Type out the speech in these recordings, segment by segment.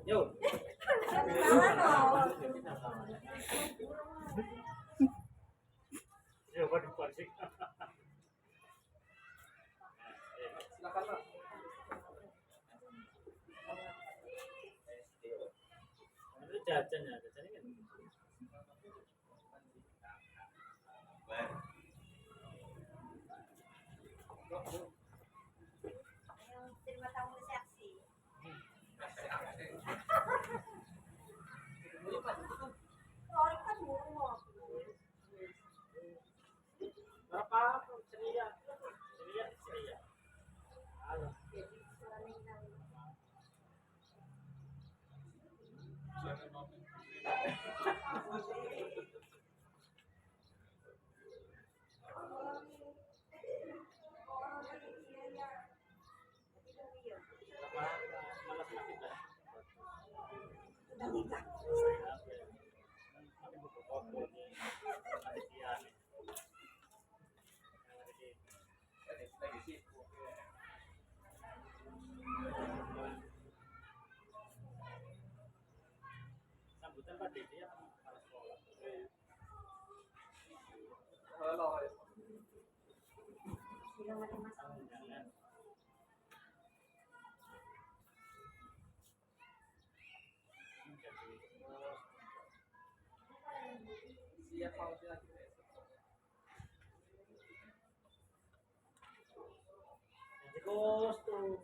Yuk. Coba dipancing. Silakan Pak. Itu jajan ya, jajannya kan. Terima tamu reaksi. Berapa? Ceria. Ceria. Halo. Sambutan Pak Dede ya para sekolah. Halo. Siap Pak lagi. Terus tuh.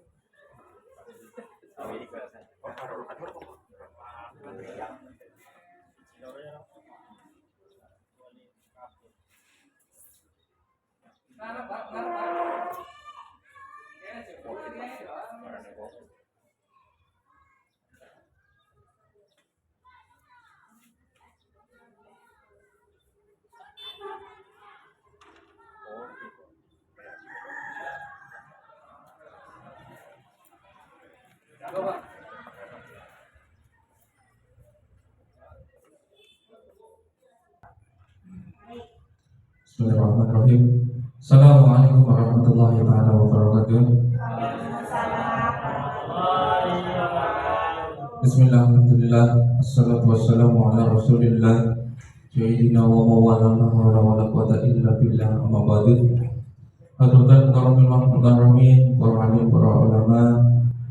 Coba. Bismillahirrahmanirrahim. Assalamualaikum warahmatullahi wabarakatuh. Bismillahirrahmanirrahim. Assalatu wassalamu ala rasulillah Sayyidina wa mawalana wa la quwata illa billah amma ba'du. Hadratan karamil mahmudaramin, para alim, para ulama,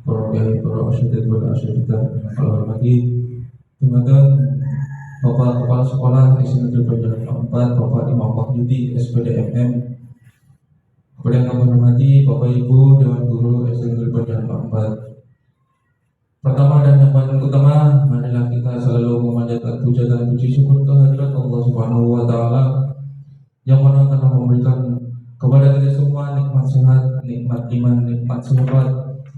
para kiai, para asyidid wal asyidah, para hormati teman-teman Bapak Kepala Sekolah SMP Pelajaran 4, Bapak Imam Wahyudi SPDMM, kepada yang kami hormati Bapak Ibu Dewan Guru SMP Pelajaran 4. Pertama dan yang paling utama, marilah kita selalu memanjatkan puja dan puji syukur kehadirat Allah Subhanahu wa Ta'ala yang mana telah memberikan kepada kita semua nikmat sehat, nikmat iman, nikmat sehat,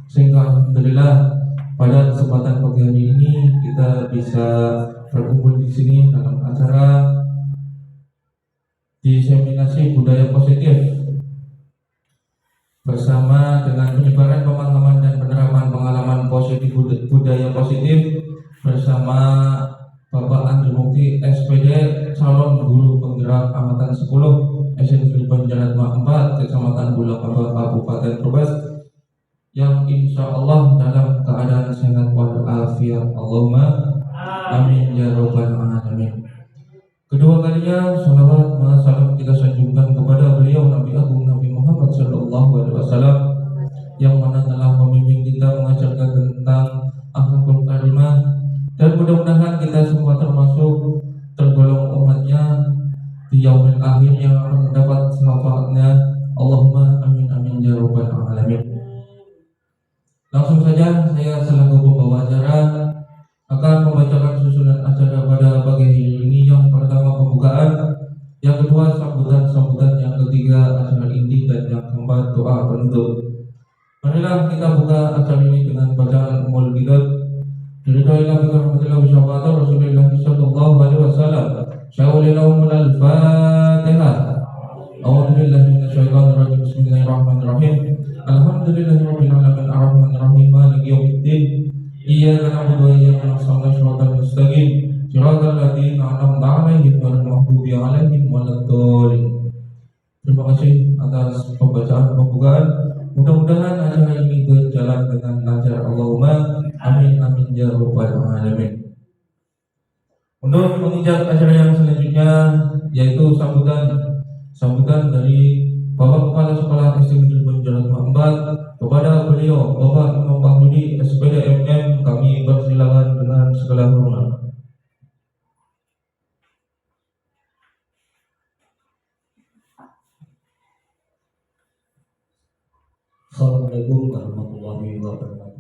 sehingga alhamdulillah pada kesempatan pagi hari ini kita bisa berkumpul di sini dalam acara diseminasi budaya positif bersama dengan penyebaran pemahaman dan penerapan pengalaman positif budaya positif bersama Bapak Andri Mukti SPD calon guru penggerak angkatan 10 SMP Pelajaran 4 Kecamatan Bulakaba Kabupaten Brebes yang insya Allah dalam keadaan sehat walafiat. Allahumma amin ya rabbal alamin. Kedua kalinya salawat dan salam kita sanjungkan kepada beliau Nabi Agung Nabi Muhammad sallallahu alaihi wasallam yang mana telah membimbing kita mengajarkan tentang akhlakul karimah, dan mudah-mudahan kita semua termasuk tergolong umatnya di yaumil akhir yang akan mendapat syafaatnya. Allahumma amin amin ya rabbal alamin. Langsung saja saya selaku pembawa acara akan membacakan susunan acara pada pagi hari ini. Yang pertama pembukaan, yang kedua sambutan, yang ketiga acara inti, dan yang keempat doa penutup. Marilah kita buka acara ini dengan bacaan Ummul Kitab. Ridhoillah bi rahmatillah wa syafa'atir Rasulillah sallallahu alaihi wasallam. Sya'ulilahum al-Fatihah. A'udzu billahi minasyaitonir rajim. Bismillahirrahmanirrahim. Alhamdulillahirabbil alamin arrahmanir rahim maliki yaumiddin. Iyyaka na'budu wa iyyaka nasta'in shiratal mustaqim shiratal ladzina an'amta 'alaihim ghairil maghdubi 'alaihim waladdallin. Terima kasih atas pembacaan pembukaan. Mudah-mudahan acara ini berjalan dengan lancar. Allahumma amin amin ya rabbal alamin. Untuk menginjak acara yang selanjutnya yaitu sambutan dari Bapak Kepala Sekolah SD Negeri Bonjol 4 kepada beliau Bapak Imam Mahmudi SPD MM, kami persilakan dengan segala hormat. Assalamualaikum warahmatullahi wabarakatuh.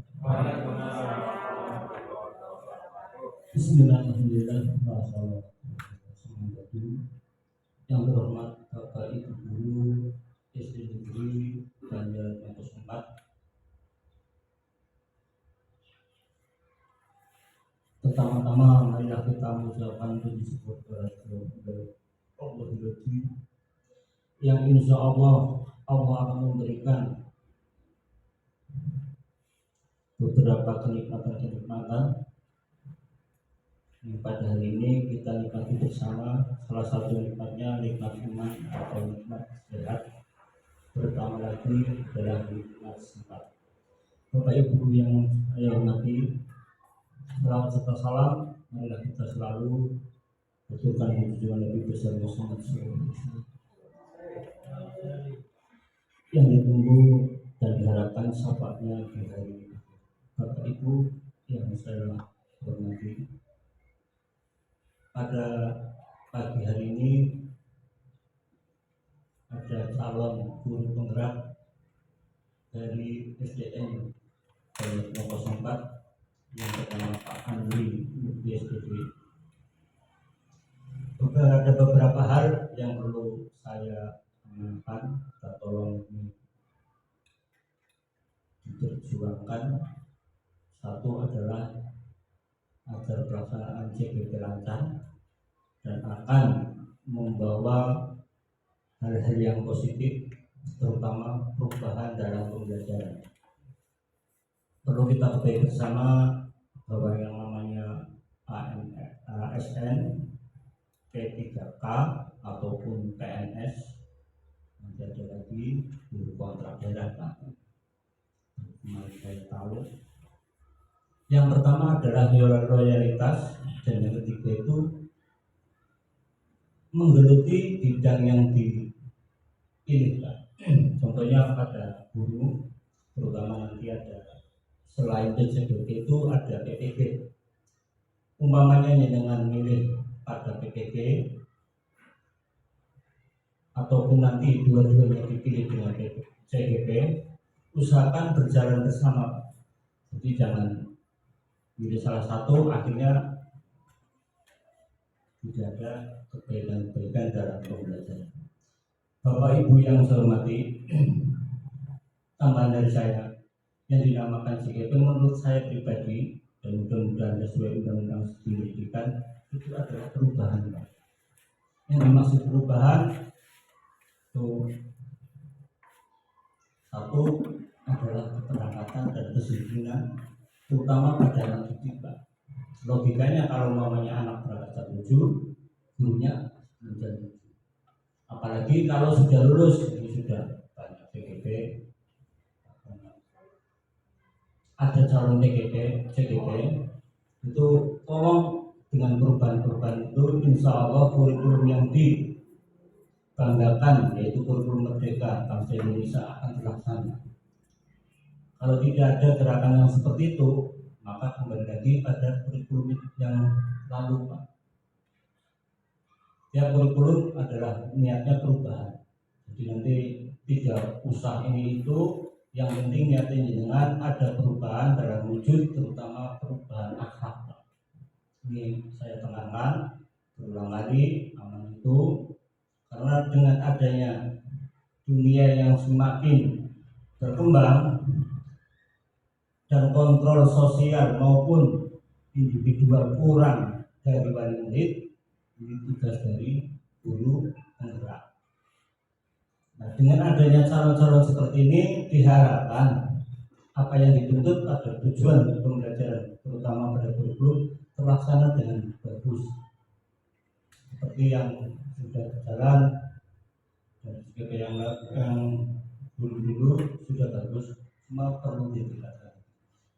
Bismillahirrahmanirrahim. Yang terhormat Bapak Ibu Guru SD Negeri Banjar 4. Pertama-tama marilah kita mengucapkan puji syukur kepada Allah yang insya Allah akan memberikan beberapa kenikmatan yang pada hari ini kita nikmati bersama. Salah satu nikmatnya nikmat iman atau nikmat sehat, pertama lagi adalah nikmat sifat. Bapak Ibu yang saya hormati, selawat serta salam marilah kita selalu betulkan junjungan Nabi besar Muhammad SAW yang ditunggu dan diharapkan syafaatnya di hari ini. Bapak Ibu yang saya hormati, pada pagi hari ini ada calon guru penggerak dari SDN 04 yang bernama Pak Andri di SPD. Ada beberapa hal yang perlu saya sampaikan, kita tolong diperjuangkan. Satu adalah agar pelaksanaan CGP lancar dan akan membawa hal-hal yang positif, terutama perubahan dalam pembelajaran. Perlu kita ketahui bersama bahwa yang namanya ASN, P3K ataupun PNS, nanti ada lagi guru kontrak daerah. Saya tahu yang pertama adalah loyalitas, dan yang ketiga itu menggeluti bidang yang dipilihkan. Contohnya pada guru, terutama nanti ada selain PJDP itu ada PPG. Umpamanya dengan milih pada PPG ataupun nanti dua-duanya dipilih dengan CGP, usahakan berjalan bersama. Jadi jangan pilih salah satu, akhirnya tidak ada kebaikan-kebaikan dalam pembelajaran. Bapak Ibu yang saya hormati, tambahan dari saya yang dinamakan CGP menurut saya pribadi dan mudah-mudahan sesuai undang-undang pendidikan itu adalah perubahan. Yang dimaksud perubahan itu satu adalah keberangkatan dan kedisiplinan, terutama pada anak didik, Pak. Logikanya kalau mamanya anak berangkat jam 7, gurunya belum jam 7. Apalagi kalau sudah lulus, ini sudah banyak CGP, ada calon CGP, itu tolong dengan perubahan-perubahan itu, insya Allah kurikulum yang dibanggakan yaitu kurikulum merdeka bangsa Indonesia akan terlaksana. Kalau tidak ada gerakan yang seperti itu, maka kembali lagi pada kurikulum yang lalu, Pak. Ya, kurikulum adalah niatnya perubahan. Jadi nanti tidak usah ini itu, yang penting niatnya dengan ada perubahan dalam wujud, terutama perubahan akhlak. Ini saya tekankan berulang kali, aman itu, karena dengan adanya dunia yang semakin berkembang dan kontrol sosial maupun individual kurang dari wali murid, ini tugas dari guru penggerak. Nah, dengan adanya calon-calon seperti ini diharapkan apa yang dituntut pada tujuan pembelajaran, terutama pada kurikulum, terlaksana dengan bagus seperti yang sudah berjalan dan juga yang dulu sudah bagus, cuma perlu ditingkatkan.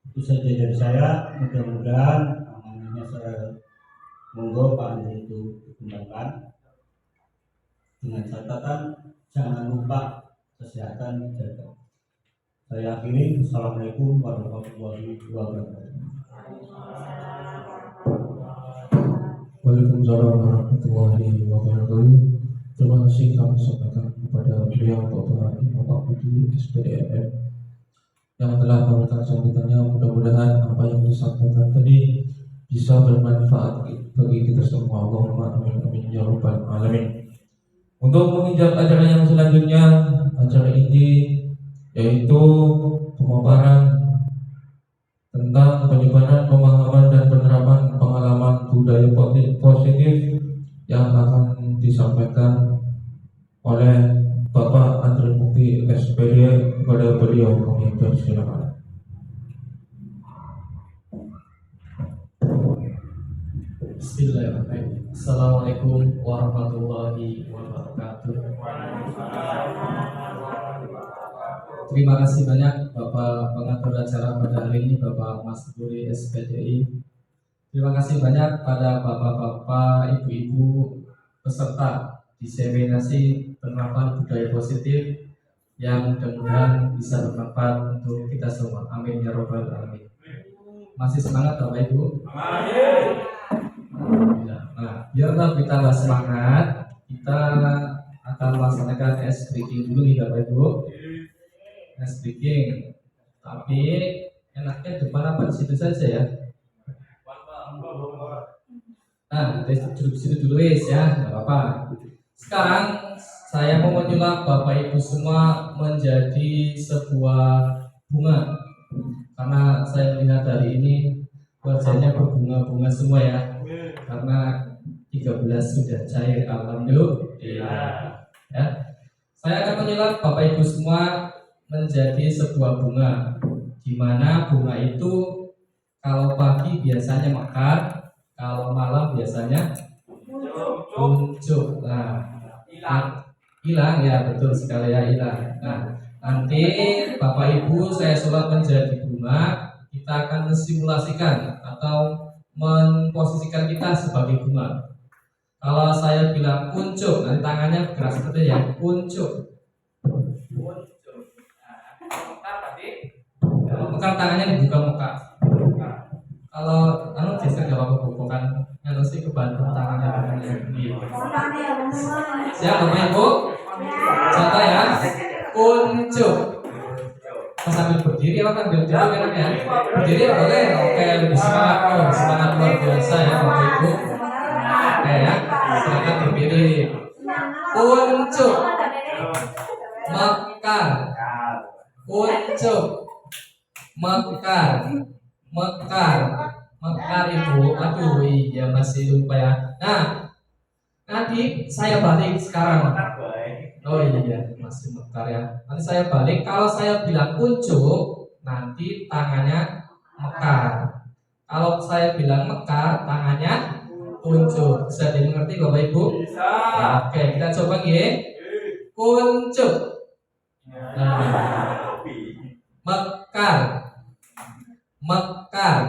Itu saja dari saya. Mudah-mudahan amanahnya saya monggo Pak Andri itu dikembangkan dengan catatan jangan lupa kesehatan dijaga. Saya akhiri. Assalamualaikum warahmatullahi wabarakatuh. Waalaikumsalam warahmatullahi wabarakatuh. Terima kasih kami sampaikan kepada beliau Bapak Imam Pak Budi SPDMM yang telah memberikan sambutannya. Mudah-mudahan apa yang disampaikan tadi bisa bermanfaat bagi kita semua. Allahumma amin amin ya rabbal alamin. Untuk menginjak acara yang selanjutnya, acara ini yaitu pemaparan tentang penyebaran pemahaman dan penerapan pengalaman budaya positif yang akan disampaikan oleh Bapak Andri Mukti SPD. Kepada beliau kami persilakan. Bismillahirrahmanirrahim. Assalamualaikum warahmatullahi wabarakatuh. Terima kasih banyak Bapak pengatur acara pada hari ini, Bapak Mas Budi SPDI. Terima kasih banyak pada bapak-bapak, ibu-ibu peserta diseminasi penerapan budaya positif yang mudah-mudahan bisa bermanfaat untuk kita semua. Amin ya robbal alamin. Masih semangat Bapak Ibu? Nah, biarlah kita tambah semangat, kita akan melaksanakan ice breaking dulu nih Bapak Ibu. Ice breaking, tapi enaknya depan apa di situ saja ya. Nah, duduk situ dulu ya, nggak apa-apa. Sekarang saya mau menyulap Bapak Ibu semua menjadi sebuah bunga, karena saya melihat hari ini wajahnya berbunga-bunga semua ya. Karena 13 sudah cair, alhamdulillah. Ya. Saya akan menyulap Bapak Ibu semua menjadi sebuah bunga, di mana bunga itu kalau pagi biasanya mekar, kalau malam biasanya muncul. Nah, hilang ya, betul sekali ya, hilang. Nah, nanti Bapak Ibu saya sulap menjadi bunga, kita akan mensimulasikan atau memposisikan kita sebagai bunga. Kalau saya bilang kuncup, nanti tangannya bergerak seperti ya, kuncup. Kalau mekar tangannya dibuka muka. Kalau geser nggak apa-apa, bukan sih kebantu tangannya. Siap Bapak Ibu? Contoh ya, kuncup. Sambil berdiri apa kan berdiri enak ya? Berdiri boleh, oke, lebih semangat, semangat luar biasa ya Bapak Ibu. Oke ya, silakan berdiri. Kuncup, mekar, kuncup, mekar, mekar, mekar Ibu. Aduh iya masih lupa ya. Nah, nanti saya balik sekarang. Oh iya, masih mekar ya. Nanti saya balik. Kalau saya bilang kuncup, nanti tangannya mekar. Kalau saya bilang mekar, tangannya kuncup. Bisa dimengerti Bapak Ibu? Bisa. Nah, oke, kita coba ya. Kuncup. Nah. Mekar. Mekar.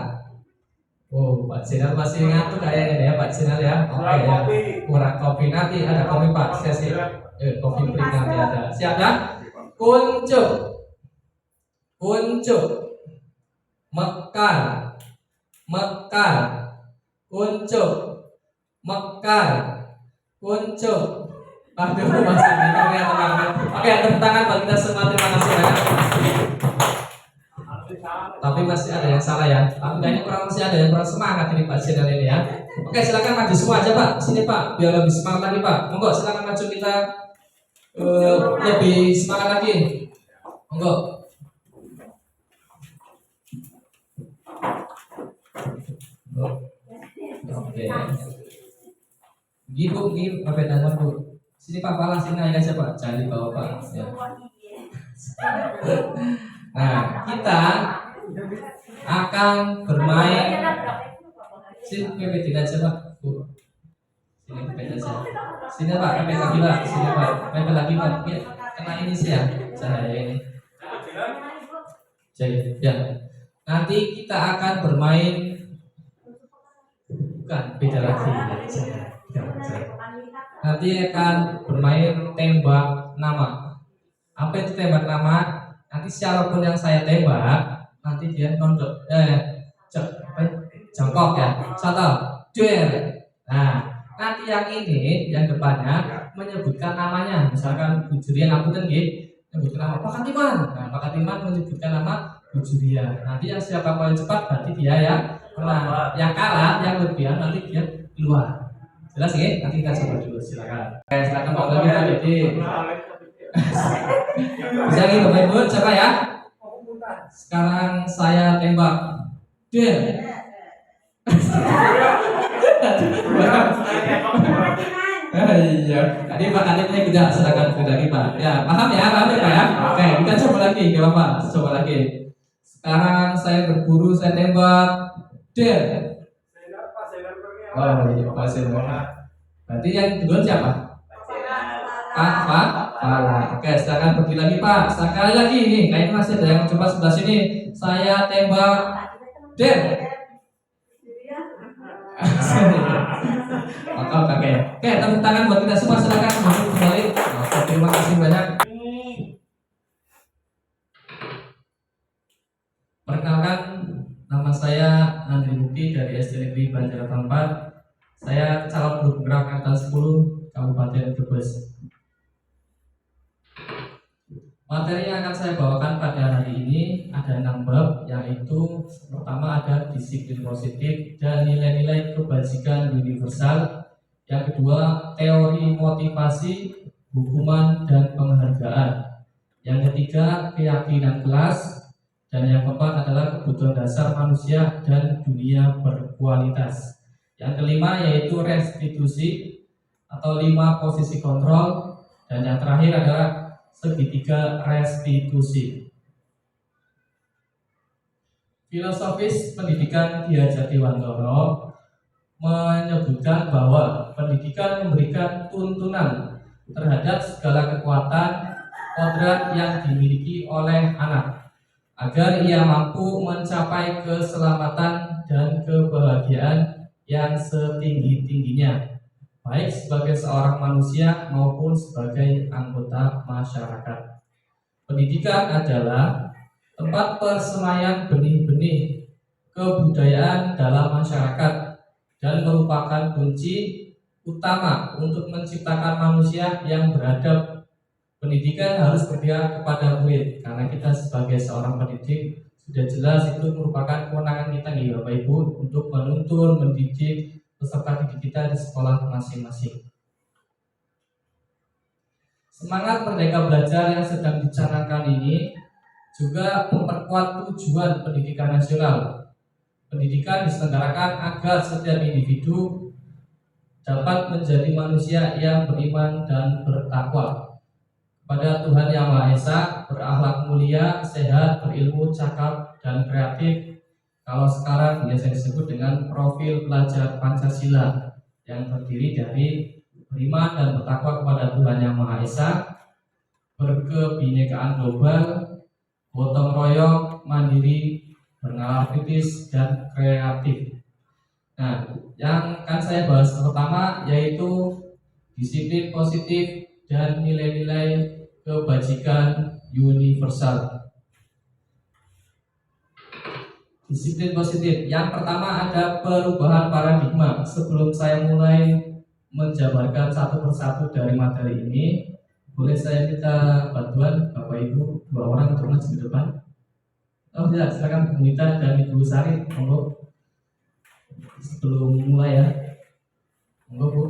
Oh, Pak Jenal masih ngantuk kayaknya ya Pak Jenal ya. Oke ya. Kurang kopi, nanti ada kopi Pak. Sesi kopi break nanti ada. Siap ya? Kuncup, kuncup, mekar, mekar, kuncup, mekar, kuncup. Aduh masih bingung ya teman-teman. Oke, tepuk tangan buat kita semua. Terima kasih ya. Tapi masih ada yang salah ya. Tapi kayaknya masih ada yang kurang semangat ini Pak Jenal ini ya. Oke, silakan maju semua aja Pak. Sini Pak, biar lebih semangat lagi Pak. Monggo silakan maju, kita lebih semangat lagi. Monggo. Oke. Ibu, apa namanya Bu? Sini Pak, palang sini naik aja Pak. Jangan dibawa Pak. Ya. Nah, kita akan bermain. Sini pepet aja Pak. Bu. Sini pepet aja. Sini Pak, pepet lagi Pak. Sini Pak, pepet lagi Pak. kena ini sih ya, cahaya ini. Jadi, ya. Nanti kita akan bermain, bukan beda lagi. Nanti akan bermain tembak nama. Apa itu tembak nama? Nanti siapapun yang saya tembak, nanti dia nondok, jongkok ya, satu, dua. Nah, nanti yang ini, yang depannya menyebutkan namanya. Misalkan Bu Julian Apunten menyebutkan nama Pak Katiman. Nah, Pak Katiman menyebutkan nama Bu Julian. Nanti yang siapa paling cepat berarti dia yang menang. Yang kalah, yang lebihan nanti dia keluar. Jelas ya? Nanti kita coba dulu, silakan. Silakan Pak lagi Pak Dede. Bisa nih Bapak Ibu, coba ya. Sekarang saya tembak. Deal. Iya. Tadi Pak Kadipnya tidak, silakan lagi Pak. Ya, paham ya Pak ya? Oke, kita coba lagi, nggak apa-apa. Coba lagi. Sekarang saya berburu, saya tembak. Deal. Oh iya, Pak Sena. Berarti yang kedua siapa? Pak. Oke, silakan pergi lagi Pak. Sekali lagi nih, kayaknya masih ada yang coba sebelah sini. Saya tembak. Deal. Oke. Oke, tepuk tangan buat kita semua, silakan kembali. Oke, terima kasih banyak. Perkenalkan, nama saya Andri Mukti dari SD Negeri Banjarnegara 4. Saya calon guru penggerak angkatan 10 Kabupaten Brebes. Materi yang akan saya bawakan pada hari ini ada 6 bab, yaitu pertama ada disiplin positif dan nilai-nilai kebajikan universal. Yang kedua, teori motivasi, hukuman dan penghargaan. Yang ketiga, keyakinan kelas. Dan yang keempat adalah kebutuhan dasar manusia dan dunia berkualitas. Yang kelima yaitu restitusi atau 5 posisi kontrol. Dan yang terakhir adalah segitiga restitusi. Filosofis pendidikan Ki Jatiwantoro menyebutkan bahwa pendidikan memberikan tuntunan terhadap segala kekuatan kodrat yang dimiliki oleh anak agar ia mampu mencapai keselamatan dan kebahagiaan yang setinggi-tingginya, baik sebagai seorang manusia maupun sebagai anggota masyarakat. Pendidikan adalah tempat persemaian benih-benih kebudayaan dalam masyarakat dan merupakan kunci utama untuk menciptakan manusia yang beradab. Pendidikan harus berpihak kepada murid, karena kita sebagai seorang pendidik sudah jelas itu merupakan kewenangan kita nih Bapak Ibu untuk menuntun, mendidik peserta didik kita di sekolah masing-masing. Semangat Merdeka Belajar yang sedang dicanangkan ini juga memperkuat tujuan pendidikan nasional. Pendidikan diselenggarakan agar setiap individu dapat menjadi manusia yang beriman dan bertakwa pada Tuhan Yang Maha Esa, berakhlak mulia, sehat, berilmu, cakap, dan kreatif. Kalau sekarang biasa disebut dengan profil pelajar Pancasila yang terdiri dari beriman dan bertakwa kepada Tuhan Yang Maha Esa, berkebinekaan global, gotong royong, mandiri, bernalar kritis, dan kreatif. Nah, yang akan saya bahas pertama yaitu disiplin positif dan nilai-nilai kebajikan universal. Disiplin positif. Yang pertama ada perubahan paradigma. Sebelum saya mulai menjabarkan satu persatu dari materi ini, boleh saya minta bantuan Bapak Ibu 2 orang untuk maju ke depan? Oh tidak, silakan Bu Mita dan Ibu Sari, monggo. Sebelum mulai ya, monggo Bu.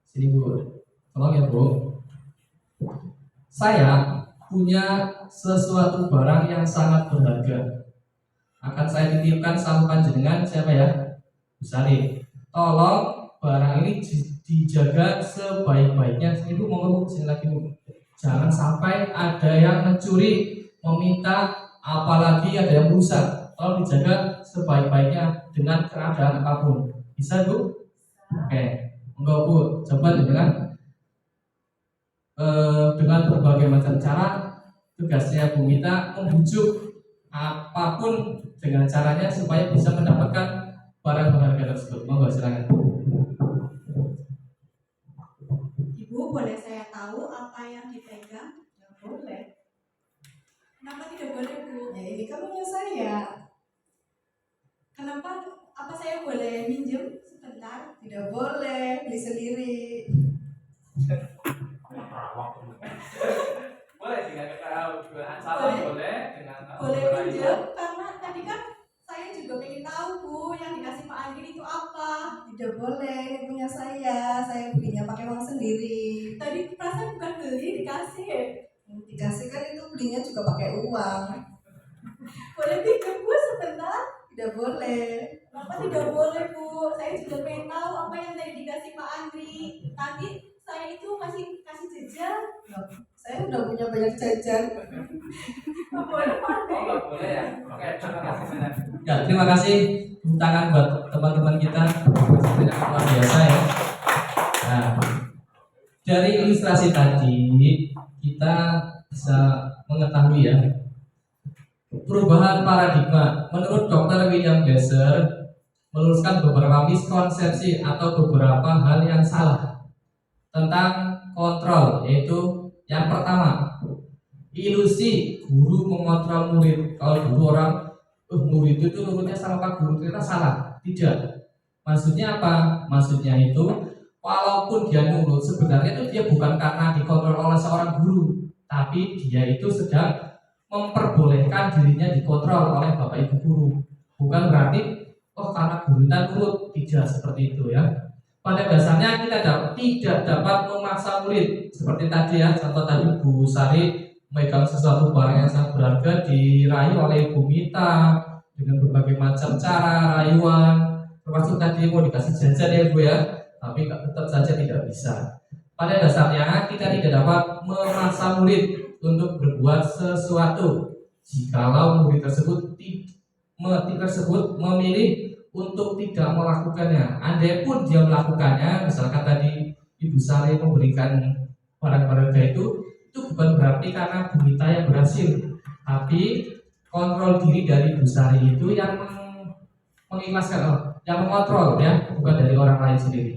Sini Bu, tolong ya Bu. Saya punya sesuatu barang yang sangat berharga. Akan saya titipkan sama panjenengan, siapa ya? Bu Sari. Tolong barang ini dijaga sebaik-baiknya. Sini Bu, monggo Bu, sini lagi Bu. Jangan sampai ada yang mencuri, meminta, apalagi ada yang merusak. Tolong dijaga sebaik-baiknya dengan keadaan apapun. Bisa Bu? Oke, enggak Bu, coba dengan berbagai macam cara tugasnya Bu Mita membujuk apapun dengan caranya supaya bisa mendapatkan barang berharga tersebut. Monggo silakan. Ibu, boleh saya tahu apa yang dipegang? Ya, boleh. Kenapa tidak boleh, Bu? Ya ini kan punya saya. Kenapa? Apa saya boleh minjem sebentar? Tidak boleh, beli sendiri. Boleh dengan Boleh. boleh dengan Boleh minjem karena tadi kan saya juga pengen tahu, Bu, yang dikasih Pak Andri itu apa? Tidak boleh, ini punya saya. Saya belinya pakai uang sendiri. Tadi perasaan bukan beli, dikasih. Dikasih kan itu belinya juga pakai uang. Boleh pinjem, Bu, sebentar? Tidak boleh. Kenapa tidak boleh, Bu? Saya juga pengen tahu apa yang tadi dikasih Pak Andri. Tadi saya itu kasih jajan. Saya udah punya banyak jajan. Nggak boleh, Pak Andri. nggak boleh ya. Oke, terima kasih banyak. Ya, terima kasih tepuk tangan buat teman-teman kita. Banyak luar biasa ya. Nah, dari ilustrasi tadi kita bisa mengetahui ya perubahan paradigma. Menurut Dr. William Glasser meluruskan beberapa miskonsepsi atau beberapa hal yang salah tentang kontrol, yaitu yang pertama, ilusi guru mengontrol murid. Kalau dulu orang murid itu nurutnya sama Pak Guru, ternyata salah. Tidak. Maksudnya apa? Maksudnya itu walaupun dia nurut, sebenarnya itu dia bukan karena dikontrol oleh seorang guru, tapi dia itu sedang memperbolehkan dirinya dikontrol oleh Bapak Ibu guru. Bukan berarti karena guru kita nurut, tidak seperti itu ya. Pada dasarnya kita tidak dapat memaksa murid. Seperti tadi ya, contoh tadi Bu Sari memegang sesuatu barang yang sangat berharga dirayu oleh Bu Mita dengan berbagai macam cara rayuan, termasuk tadi mau dikasih jajan ya Bu ya, tapi tetap saja tidak bisa. Pada dasarnya kita tidak dapat memaksa murid untuk berbuat sesuatu jikalau murid tersebut memilih untuk tidak melakukannya. Andai pun dia melakukannya, misalkan tadi Ibu Sari memberikan barang berharga itu bukan berarti karena Bu Mita yang berhasil, tapi kontrol diri dari Bu Sari itu yang mengikhlaskan, yang mengontrol ya, bukan dari orang lain sendiri.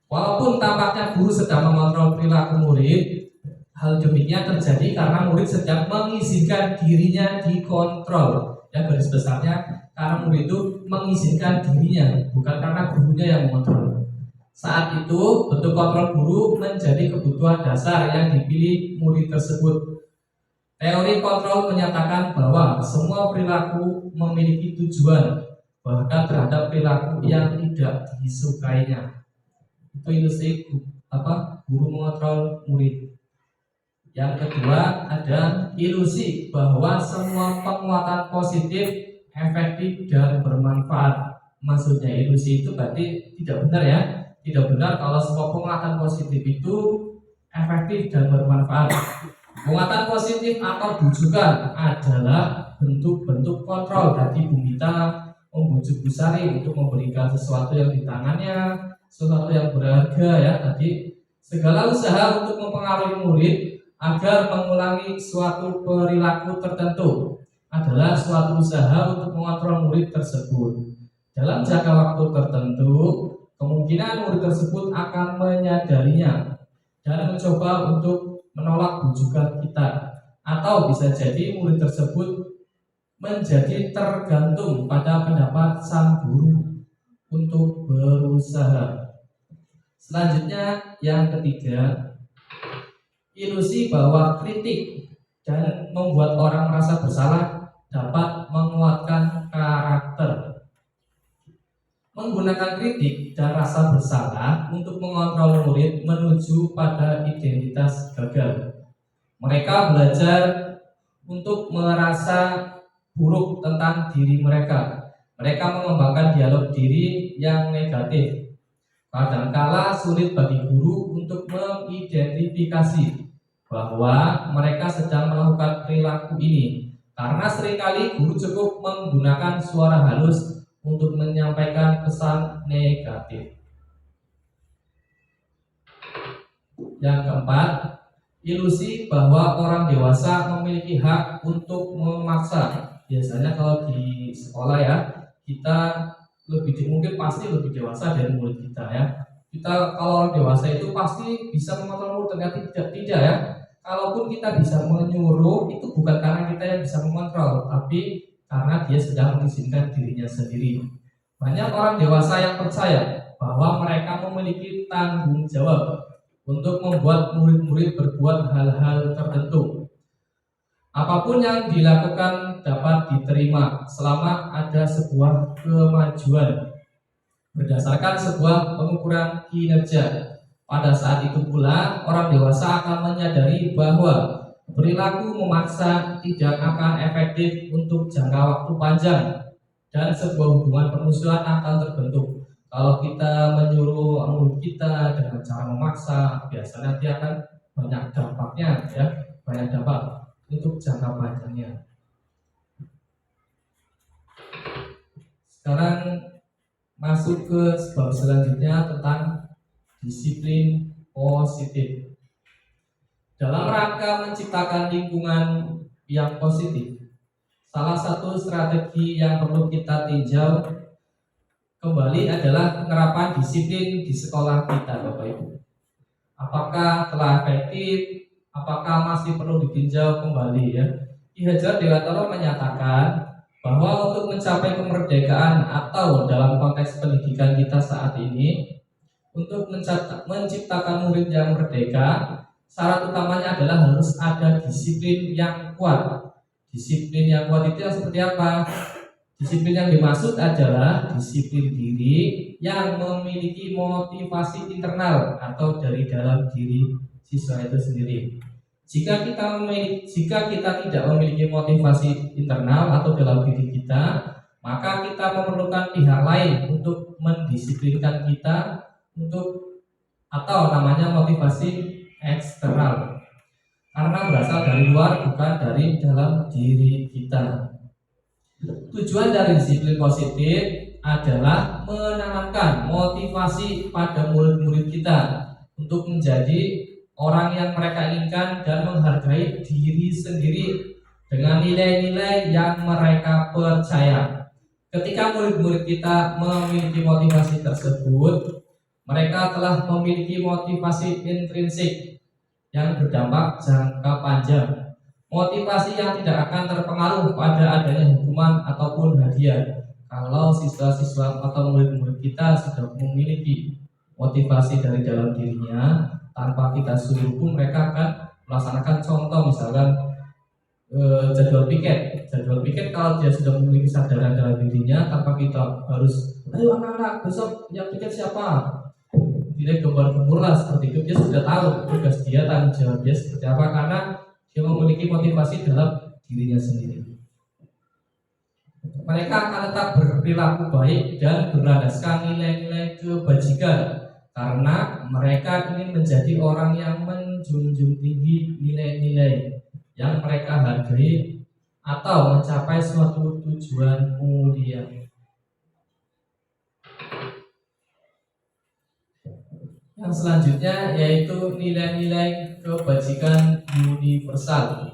Walaupun tampaknya guru sedang mengontrol perilaku murid, hal demikian terjadi karena murid sedang mengizinkan dirinya dikontrol. Ya, garis besarnya karena murid itu mengizinkan dirinya, bukan karena gurunya yang mengontrol. Saat itu bentuk kontrol guru menjadi kebutuhan dasar yang dipilih murid tersebut. Teori kontrol menyatakan bahwa semua perilaku memiliki tujuan, bahkan terhadap perilaku yang tidak disukainya. Itu ilusi guru mengontrol murid. Yang kedua ada ilusi bahwa semua penguatan positif efektif dan bermanfaat. Maksudnya ilusi itu berarti tidak benar ya. Tidak benar kalau semua penguatan positif itu efektif dan bermanfaat. Penguatan positif atau bujukan adalah bentuk-bentuk kontrol dari Bu Mita membujuk Bu Sari untuk memberikan sesuatu yang di tangannya, sesuatu yang berharga ya tadi. Segala usaha untuk mempengaruhi murid agar mengulangi suatu perilaku tertentu adalah suatu usaha untuk mengontrol murid tersebut. Dalam jangka waktu tertentu, kemungkinan murid tersebut akan menyadarinya dan mencoba untuk menolak bujukan kita. Atau bisa jadi murid tersebut menjadi tergantung pada pendapat sang guru untuk berusaha. Selanjutnya yang ketiga, ilusi bahwa kritik dan membuat orang merasa bersalah dapat menguatkan karakter. Menggunakan kritik dan rasa bersalah untuk mengontrol murid menuju pada identitas gagal. Mereka belajar untuk merasa buruk tentang diri mereka. Mereka mengembangkan dialog diri yang negatif. Kadangkala sulit bagi guru untuk mengidentifikasi bahwa mereka sedang melakukan perilaku ini, karena seringkali guru cukup menggunakan suara halus untuk menyampaikan pesan negatif. Yang keempat, ilusi bahwa orang dewasa memiliki hak untuk memaksa. Biasanya kalau di sekolah ya, kita mungkin pasti lebih dewasa dari murid kita ya. Kita kalau orang dewasa itu pasti bisa mengontrol murid, ternyata tidak ya. Kalaupun kita bisa menyuruh, itu bukan karena kita yang bisa mengontrol, tapi karena dia sedang mengizinkan dirinya sendiri. Banyak orang dewasa yang percaya bahwa mereka memiliki tanggung jawab untuk membuat murid-murid berbuat hal-hal tertentu. Apapun yang dilakukan dapat diterima selama ada sebuah kemajuan berdasarkan sebuah pengukuran kinerja. Pada saat itu pula orang dewasa akan menyadari bahwa perilaku memaksa tidak akan efektif untuk jangka waktu panjang dan sebuah hubungan permusuhan akan terbentuk. Kalau kita menyuruh murid kita dengan cara memaksa, biasanya nanti akan banyak dampaknya ya, banyak dampak untuk jangka panjangnya. Sekarang masuk ke bab selanjutnya tentang disiplin positif. Dalam rangka menciptakan lingkungan yang positif, salah satu strategi yang perlu kita tinjau kembali adalah penerapan disiplin di sekolah kita, Bapak Ibu. Apakah telah efektif? Apakah masih perlu ditinjau kembali ya? Ki Hajar Dewantara menyatakan bahwa untuk mencapai kemerdekaan atau dalam konteks pendidikan kita saat ini, untuk menciptakan murid yang merdeka, syarat utamanya adalah harus ada disiplin yang kuat. Disiplin yang kuat itu seperti apa? Disiplin yang dimaksud adalah disiplin diri yang memiliki motivasi internal atau dari dalam diri siswa itu sendiri. Jika kita tidak memiliki motivasi internal atau dalam diri kita, maka kita memerlukan pihak lain untuk mendisiplinkan kita atau namanya motivasi eksternal, karena berasal dari luar bukan dari dalam diri kita. Tujuan dari disiplin positif adalah menanamkan motivasi pada murid-murid kita untuk menjadi orang yang mereka inginkan dan menghargai diri sendiri dengan nilai-nilai yang mereka percaya. Ketika murid-murid kita memiliki motivasi tersebut, mereka telah memiliki motivasi intrinsik yang berdampak jangka panjang. Motivasi yang tidak akan terpengaruh pada adanya hukuman ataupun hadiah. Kalau siswa-siswa atau murid-murid kita sudah memiliki motivasi dari dalam dirinya, tanpa kita suruh pun mereka akan melaksanakan. Contoh misalkan jadwal piket. Jadwal piket kalau dia sudah memiliki kesadaran dalam dirinya, tanpa kita harus, ayo anak-anak besok yang piket siapa? Tidak gembar-gembur lah seperti itu, dia sudah tahu tugas dia, tanggung jawab dia seperti apa, karena dia memiliki motivasi dalam dirinya sendiri. Mereka akan tetap berperilaku baik dan berlandaskan nilai-nilai kebajikan, karena mereka ingin menjadi orang yang menjunjung tinggi nilai-nilai yang mereka hargai atau mencapai suatu tujuan mulia. Yang selanjutnya yaitu nilai-nilai kebajikan universal.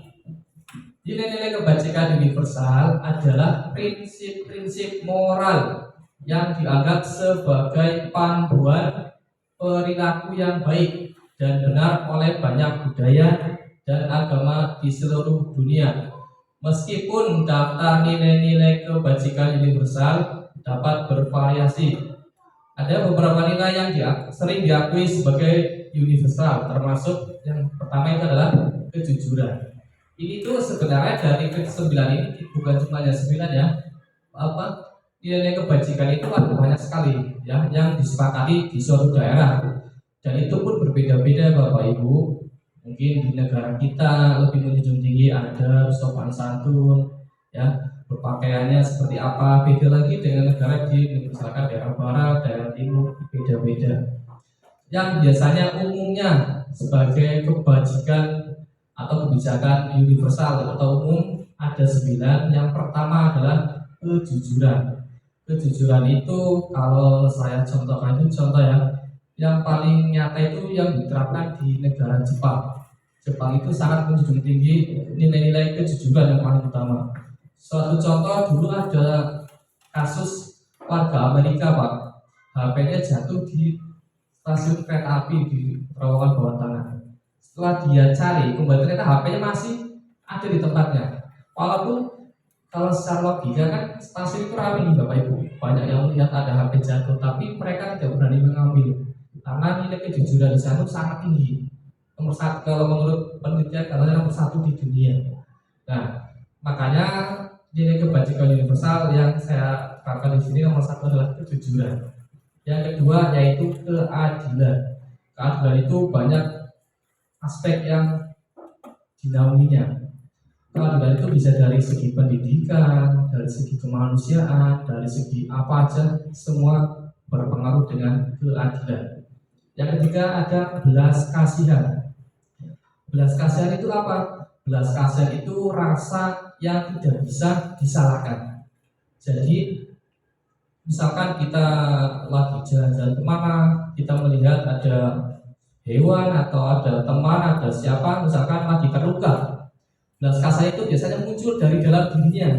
Nilai-nilai kebajikan universal adalah prinsip-prinsip moral yang dianggap sebagai panduan perilaku yang baik dan benar oleh banyak budaya dan agama di seluruh dunia. Meskipun daftar nilai-nilai kebajikan universal dapat bervariasi, ada beberapa nilai yang sering diakui sebagai universal, termasuk yang pertama itu adalah kejujuran. Ini tuh sebenarnya dari ke-9 ini bukan cuma hanya 9 ya. Nilai kebajikan itu ada banyak sekali ya yang disepakati di suatu daerah, dan itu pun berbeda-beda Bapak Ibu. Mungkin di negara kita lebih menjunjung tinggi adab, sopan santun ya, berpakaiannya seperti apa, beda lagi dengan negara di misalkan daerah barat, daerah timur, beda-beda. Yang biasanya umumnya sebagai kebajikan atau kebijakan universal atau umum ada 9. Yang pertama adalah kejujuran. Kejujuran itu kalau saya contohkan itu contoh ya, yang paling nyata itu yang diterapkan di negara Jepang. Jepang itu sangat menjunjung tinggi nilai-nilai kejujuran yang paling utama. Suatu contoh, dulu ada kasus warga Amerika, Pak, HP-nya jatuh di stasiun kereta api di terowongan bawah tanah. Setelah dia cari kembali, ternyata HP-nya masih ada di tempatnya. Walaupun kalau secara logika kan stasiun itu ramai nih Bapak Ibu, banyak yang melihat ada HP jatuh, tapi mereka tidak berani mengambil karena nilai kejujuran di sana sangat tinggi. Nomor satu, kalau menurut penelitian katanya nomor satu di dunia. Nah, makanya nilai kebajikan universal yang saya terapkan di sini nomor satu adalah kejujuran. Yang kedua yaitu keadilan. Keadilan itu banyak aspek yang dinaunginya. Keadilan itu bisa dari segi pendidikan, dari segi kemanusiaan, dari segi apa aja, semua berpengaruh dengan keadilan. Yang ketiga ada belas kasihan. Belas kasihan itu apa? Belas kasihan itu rasa yang tidak bisa disalahkan. Jadi misalkan kita lagi jalan-jalan kemana, kita melihat ada hewan atau ada teman, ada siapa misalkan lagi terluka. Belas kasihan itu biasanya muncul dari dalam dirinya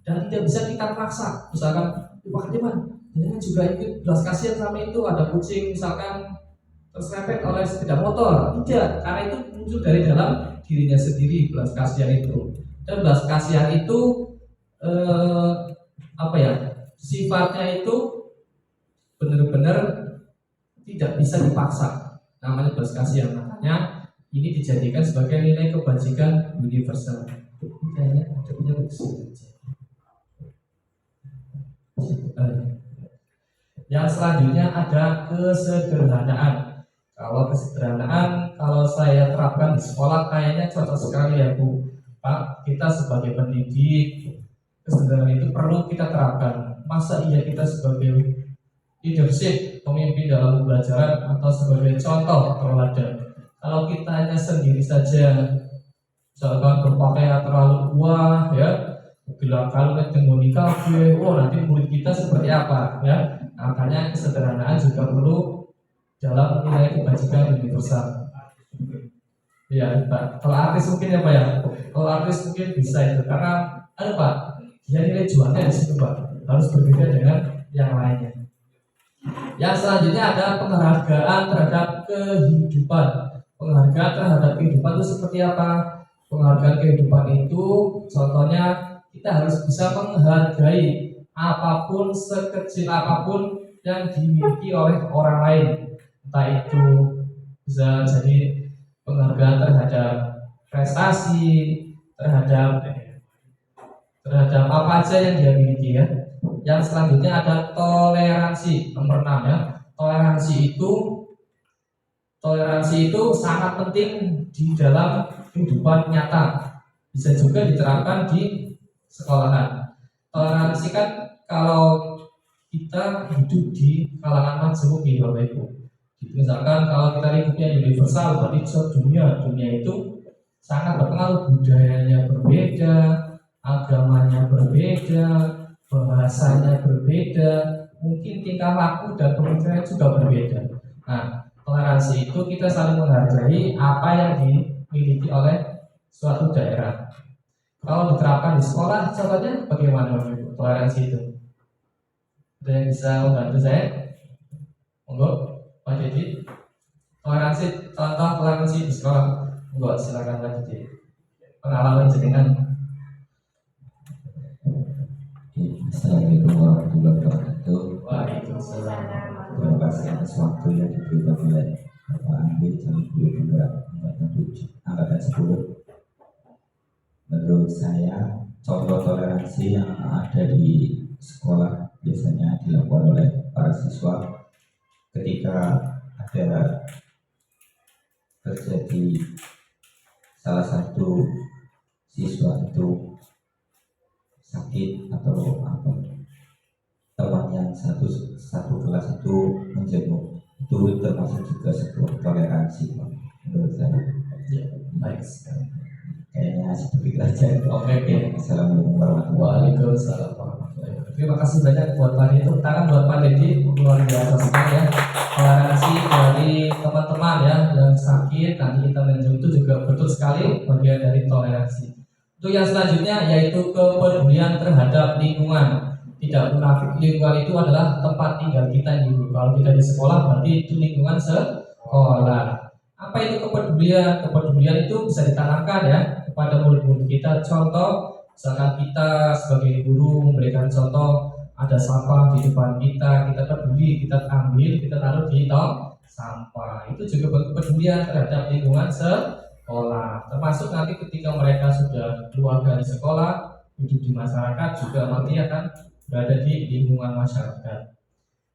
dan tidak bisa kita paksa. Misalkan, Pak teman, jangan juga ikut belas kasihan sama itu, ada kucing misalkan terserempet oleh sepeda motor. Tidak, karena itu muncul dari dalam dirinya sendiri belas kasihan itu. Dan belas kasihan itu sifatnya itu benar-benar tidak bisa dipaksa. Namanya belas kasihan. Makanya ini dijadikan sebagai nilai kebajikan universal. Kayaknya ada punya yang selanjutnya ada kesederhanaan. Kalau kesederhanaan, kalau saya terapkan di sekolah kayaknya cocok sekali ya Bu. Pak, kita sebagai pendidik, kesederhanaan itu perlu kita terapkan. Masa iya kita sebagai leadership, pemimpin dalam pembelajaran atau sebagai contoh teladan, kalau kita hanya sendiri saja, misalkan berpakaian terlalu wah ya, bilang kalau tenggoni kafe, nanti murid kita seperti apa ya. Makanya kesederhanaan juga perlu dalam nilai kebajikan universal. Ya Pak, kalau artis mungkin ya Pak ya, kalau artis mungkin bisa itu karena Pak, dia nilai jualnya di situ Pak, harus berbeda dengan yang lainnya. Yang selanjutnya ada penghargaan terhadap kehidupan. Penghargaan terhadap kehidupan itu seperti apa? Penghargaan kehidupan itu contohnya kita harus bisa menghargai apapun, sekecil apapun yang dimiliki oleh orang lain. Entah itu bisa jadi penghargaan terhadap prestasi, terhadap apa aja yang dia miliki ya. Yang selanjutnya ada toleransi, nomor 6 ya. Toleransi itu sangat penting di dalam kehidupan nyata. Bisa juga diterapkan di sekolahan. Toleransi kan kalau kita hidup di kalangan majemuk ya Bapak Ibu. Misalkan kalau kita lingkupnya universal, berarti dunia itu sangat berpengaruh, budayanya berbeda, agamanya berbeda, bahasanya berbeda, mungkin tingkah laku dan pemikiran juga berbeda. Nah, toleransi itu kita saling menghargai apa yang dimiliki oleh suatu daerah. Kalau diterapkan di sekolah, contohnya bagaimana toleransi itu? Ada yang bisa membantu saya? Monggo. Pak Dedi, contoh toleransi di sekolah. Enggak, silakan Pak Dedi. Pengalaman jenengan. Assalamualaikum warahmatullahi wabarakatuh. Waalaikumsalam. Terima kasih atas waktu yang diberikan oleh Bapak Andi Calon Guru Penggerak Angkatan 10. Menurut saya, contoh toleransi yang ada di sekolah biasanya dilakukan oleh para siswa ketika ada terjadi salah satu siswa itu sakit atau apa, teman yang satu kelas itu menjenguk, itu termasuk juga sebuah toleransi menurut saya. Ya, baik sekali. Kayaknya seperti itu aja. Oke. Assalamualaikum warahmatullahi Waalaikumsalam warahmatullahi wabarakatuh. Terima kasih banyak buat Pak Dedi. Tepuk tangan buat Pak Dedi, luar biasa sekali ya. Toleransi sedikit nanti kita menuju itu juga betul sekali bagian dari toleransi. Untuk yang selanjutnya yaitu kepedulian terhadap lingkungan. Tidak munafik, lingkungan itu adalah tempat tinggal kita dulu. Kalau kita di sekolah berarti itu lingkungan sekolah. Apa itu kepedulian? Kepedulian itu bisa ditanamkan ya kepada murid-murid kita. Contoh, misalkan kita sebagai guru memberikan contoh, ada sampah di depan kita peduli, kita ambil, kita taruh di tong sampah. Itu juga bentuk kepedulian terhadap lingkungan sekolah. Termasuk nanti ketika mereka sudah keluar dari sekolah, hidup di masyarakat juga nanti akan berada di lingkungan masyarakat.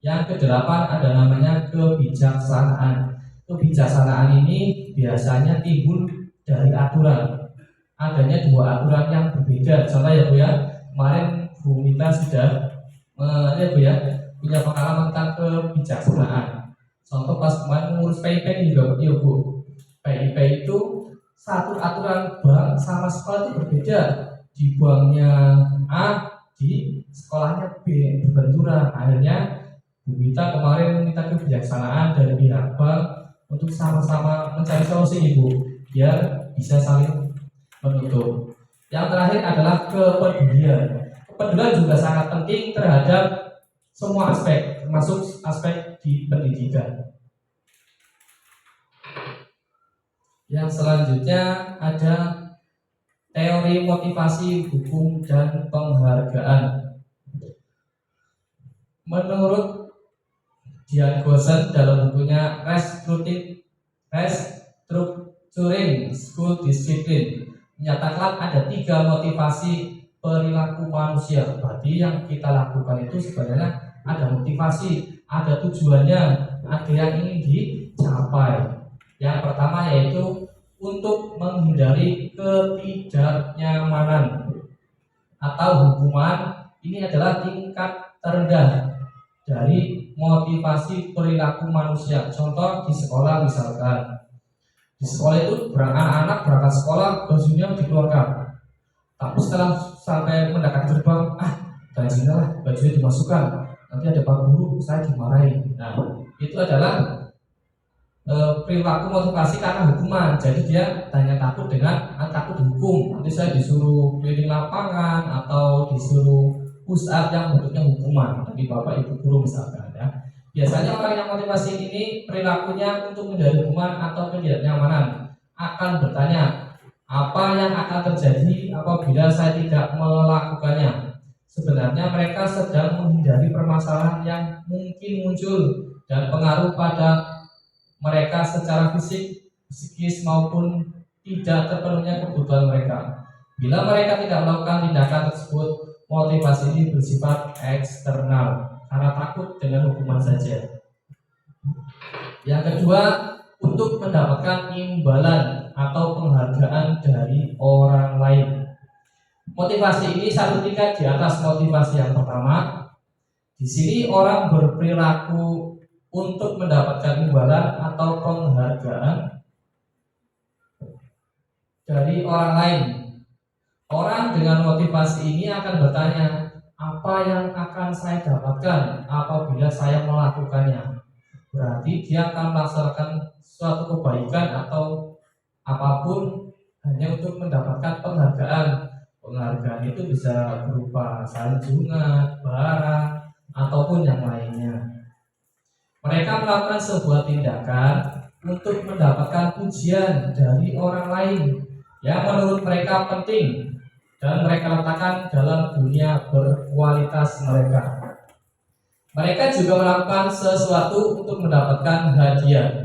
Yang kedelapan ada namanya kebijaksanaan. Kebijaksanaan ini biasanya timbul dari aturan. Adanya dua aturan yang berbeda. Contoh ya Bu ya, kemarin Bu Mita sudah punya pengalaman tentang kebijaksanaan. Contoh pas kemarin mengurus PIP juga ya Bu. PIP itu satu aturan bank sama sekolah itu berbeda. Di banknya A, di sekolahnya B, berbenturan. Akhirnya Bu Mita kemarin meminta kebijaksanaan dari pihak bank untuk sama-sama mencari solusi Ibu biar bisa saling menutup. Yang terakhir adalah kepedulian. Kepedulian juga sangat penting terhadap semua aspek, termasuk aspek di pendidikan. Yang selanjutnya ada teori motivasi, hukum, dan penghargaan. Menurut Dian Gosen dalam bukunya Restructuring School Discipline menyatakan ada 3 motivasi perilaku manusia. Berarti yang kita lakukan itu sebenarnya ada motivasi, ada tujuannya, ada yang ingin dicapai. Yang pertama yaitu untuk menghindari ketidaknyamanan atau hukuman. Ini adalah tingkat terendah dari motivasi perilaku manusia. Contoh di sekolah misalkan, di sekolah itu anak-anak berangkat sekolah bajunya dikeluarkan, tapi setelah sampai mendekati gerbang, bajunya lah, bajunya dimasukkan, nanti ada Pak Guru, saya dimarahin. Nah, itu adalah perilaku motivasi karena hukuman. Jadi dia hanya takut takut dihukum. Nanti saya disuruh keliling lapangan atau disuruh push up yang bentuknya hukuman dari Bapak Ibu guru misalkan ya. Biasanya orang yang motivasi ini perilakunya untuk menghindari hukuman atau ketidaknyamanan akan bertanya, apa yang akan terjadi apabila saya tidak melakukannya? Sebenarnya mereka sedang menghindari permasalahan yang mungkin muncul dan pengaruh pada mereka secara fisik, psikis maupun tidak terpenuhnya kebutuhan mereka. Bila mereka tidak melakukan tindakan tersebut, motivasi ini bersifat eksternal karena takut dengan hukuman saja. Yang kedua, untuk mendapatkan imbalan atau penghargaan dari orang lain. Motivasi ini satu tingkat di atas motivasi yang pertama. Di sini orang berperilaku untuk mendapatkan imbalan atau penghargaan dari orang lain. Orang dengan motivasi ini akan bertanya, apa yang akan saya dapatkan apabila saya melakukannya? Berarti dia akan melaksanakan suatu kebaikan atau apapun hanya untuk mendapatkan penghargaan. Penghargaan itu bisa berupa sanjungan, barang, ataupun yang lainnya. Mereka melakukan sebuah tindakan untuk mendapatkan pujian dari orang lain yang menurut mereka penting dan mereka letakkan dalam dunia berkualitas mereka. Mereka juga melakukan sesuatu untuk mendapatkan hadiah,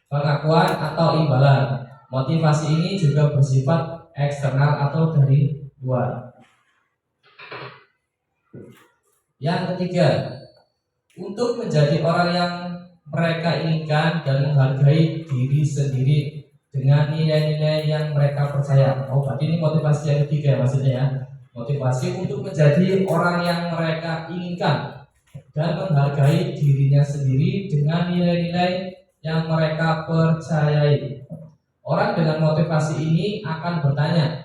pengakuan atau imbalan. Motivasi ini juga bersifat eksternal atau dari luar. Yang ketiga, untuk menjadi orang yang mereka inginkan dan menghargai diri sendiri dengan nilai-nilai yang mereka percaya. Berarti ini motivasi yang ketiga maksudnya ya. Motivasi untuk menjadi orang yang mereka inginkan dan menghargai dirinya sendiri dengan nilai-nilai yang mereka percayai. Orang dengan motivasi ini akan bertanya,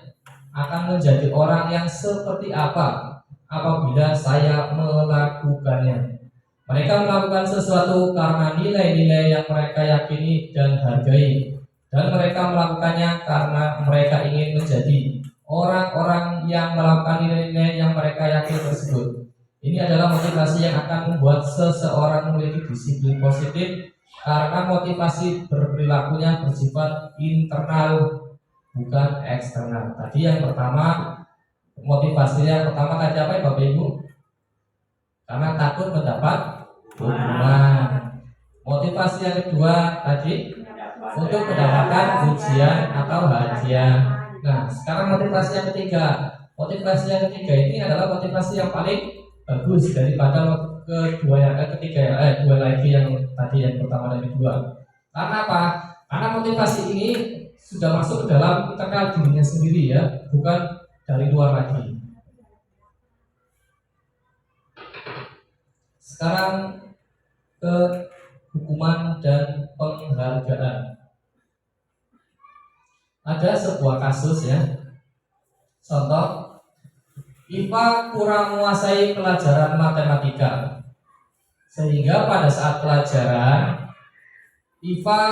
akan menjadi orang yang seperti apa apabila saya melakukannya. Mereka melakukan sesuatu karena nilai-nilai yang mereka yakini dan hargai, dan mereka melakukannya karena mereka ingin menjadi orang-orang yang melakukan nilai-nilai yang mereka yakin tersebut. Ini adalah motivasi yang akan membuat seseorang memiliki disiplin positif karena motivasi berperilakunya bersifat internal bukan eksternal. Tadi yang pertama, motivasinya pertama tadi apa ya Bapak Ibu? Karena takut mendapat hukuman. Motivasi yang kedua tadi untuk mendapatkan ujian atau hadiah. Nah, sekarang motivasi yang ketiga. Motivasi yang ketiga ini adalah motivasi yang paling bagus daripada dua lagi yang tadi, yang pertama dan kedua. Karena apa? Karena motivasi ini sudah masuk ke dalam internal dirinya sendiri ya, bukan dari luar lagi. Sekarang ke hukuman dan penghargaan. Ada sebuah kasus ya. Contoh, IPA kurang menguasai pelajaran matematika, sehingga pada saat pelajaran IPA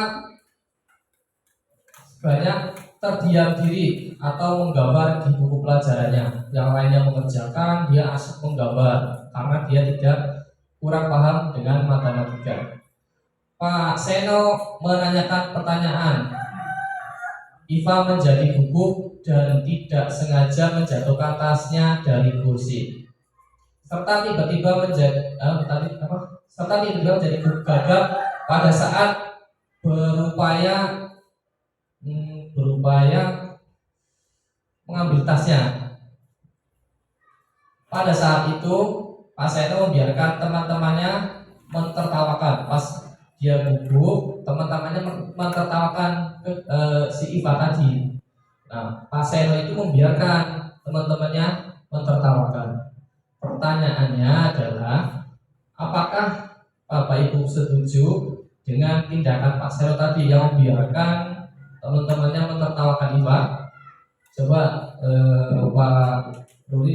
banyak terdiam diri atau menggambar di buku pelajarannya. Yang lainnya mengerjakan, dia asik menggambar karena dia tidak kurang paham dengan matematika. Pak Seno menanyakan pertanyaan. IPA menjadi gugup dan tidak sengaja menjatuhkan tasnya dari kursi, serta tiba-tiba menjadi gagap pada saat berupaya mengambil tasnya. Pada saat itu Pak Seno membiarkan teman-temannya mentertawakan. Pas dia gugup, teman-temannya mentertawakan si IPA tadi. Nah, Pak Seno itu membiarkan teman-temannya mentertawakan. Pertanyaannya adalah, apakah Bapak Ibu setuju dengan tindakan Pak Seno tadi yang membiarkan teman-temannya mentertawakan IPA? Coba Pak Ruli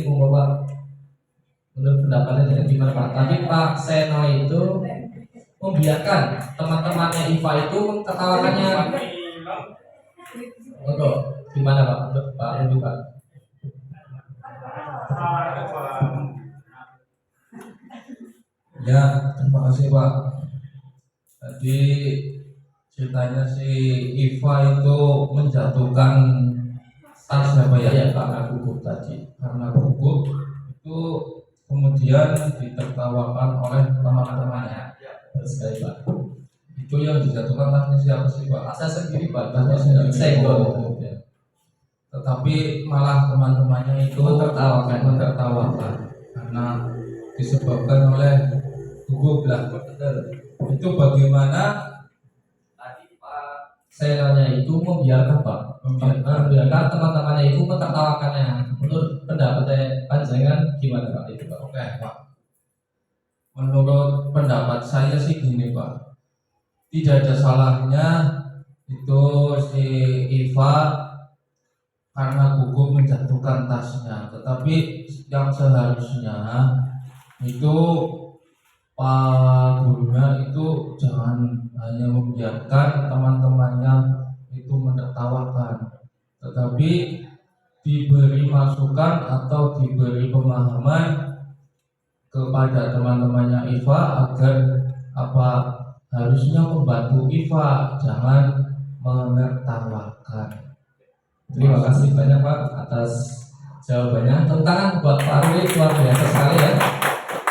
menurut pendapatnya gimana Pak? Tadi Pak Seno itu membiarkan teman-temannya IPA itu mentertawakannya. Untuk gimana Pak? Untuk Pak Ruli Pak? Ya, terima kasih Pak. Tadi ceritanya si Iva itu menjatuhkan tas apa ya, karena gugup tadi. Karena gugup itu kemudian ditertawakan oleh teman-temannya. Sekali Pak. Itu yang dijatuhkan tasnya siapa sih Pak? Saya sendiri Pak. Tasnya sendiri. Senggol. Tetapi malah teman-temannya itu mentertawakan karena disebabkan oleh gugup lah. Itu bagaimana Tadi Pak Senonya itu membiarkan Pak, membiarkan teman-temannya itu mentertawakannya. Menurut pendapat panjangan gimana Pak itu Pak? Oke Pak, menurut pendapat saya sih gini Pak, tidak ada salahnya itu si Iva karena gugup menjatuhkan tasnya, tetapi yang seharusnya itu Pak gurunya itu jangan hanya membiarkan teman-temannya itu menertawakan, tetapi diberi masukan atau diberi pemahaman kepada teman-temannya Iva agar harusnya membantu Iva, jangan menertawakan. Terima kasih banyak Pak atas jawabannya. Tentangan buat Pak Ruli luar biasa sekali ya.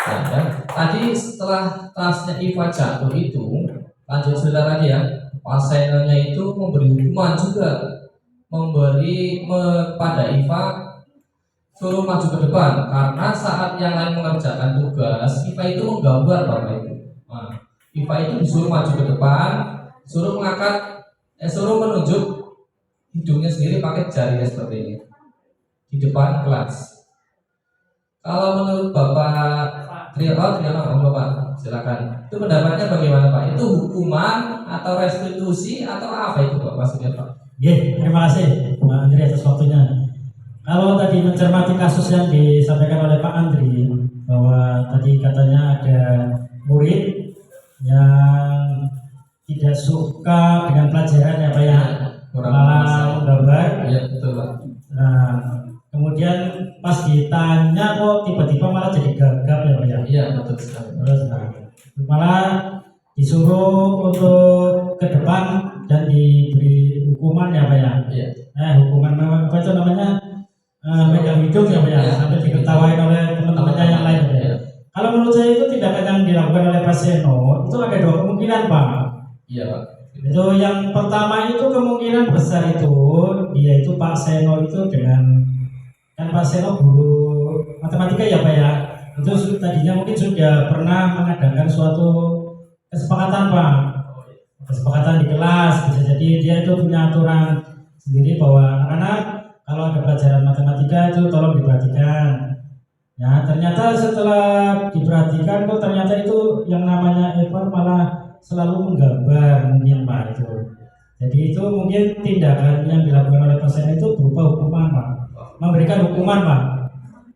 Nah, ya. Tadi setelah tasnya IPA jatuh itu, lanjut saudara lagi ya, Pak Senonya itu memberi hukuman juga, pada IPA suruh maju ke depan karena saat yang lain mengerjakan tugas, IPA itu menggambar Bapak Ibu. Nah, IPA itu disuruh maju ke depan, suruh menunjuk hidungnya sendiri pakai jarinya seperti ini di depan kelas. Kalau menurut Bapak Bapak silakan. Itu pendapatnya bagaimana Pak? Itu hukuman atau restitusi atau apa itu Pak maksudnya Pak? Terima kasih Pak Andri atas waktunya. Kalau tadi mencermati kasus yang disampaikan oleh Pak Andri, bahwa tadi katanya ada murid yang tidak suka dengan pelajaran ya Pak ya, Terus malah disuruh untuk ke depan dan diberi hukuman ya Pak ya. Iya. Hukuman apa itu namanya, megang hidung ya Pak ya, Iya. sampai diketawain oleh teman-temannya yang lain Pak ya. Kalau menurut saya itu tindakan yang dilakukan oleh Pak Seno itu ada dua kemungkinan Pak. Iya Pak. Itu yang pertama itu kemungkinan besar itu dia itu Pak Seno itu dengan, kan Pak Seno guru matematika ya Pak ya, itu tadinya mungkin sudah pernah mengadakan suatu kesepakatan Pak, kesepakatan di kelas, bisa jadi dia itu punya aturan sendiri bahwa anak-anak kalau ada pelajaran matematika itu tolong diperhatikan. Ya ternyata setelah diperhatikan kok ternyata itu yang namanya Eva malah selalu menggambar mungkin Pak itu. Jadi itu mungkin tindakan yang dilakukan oleh pasien itu berupa hukuman Pak, memberikan hukuman Pak.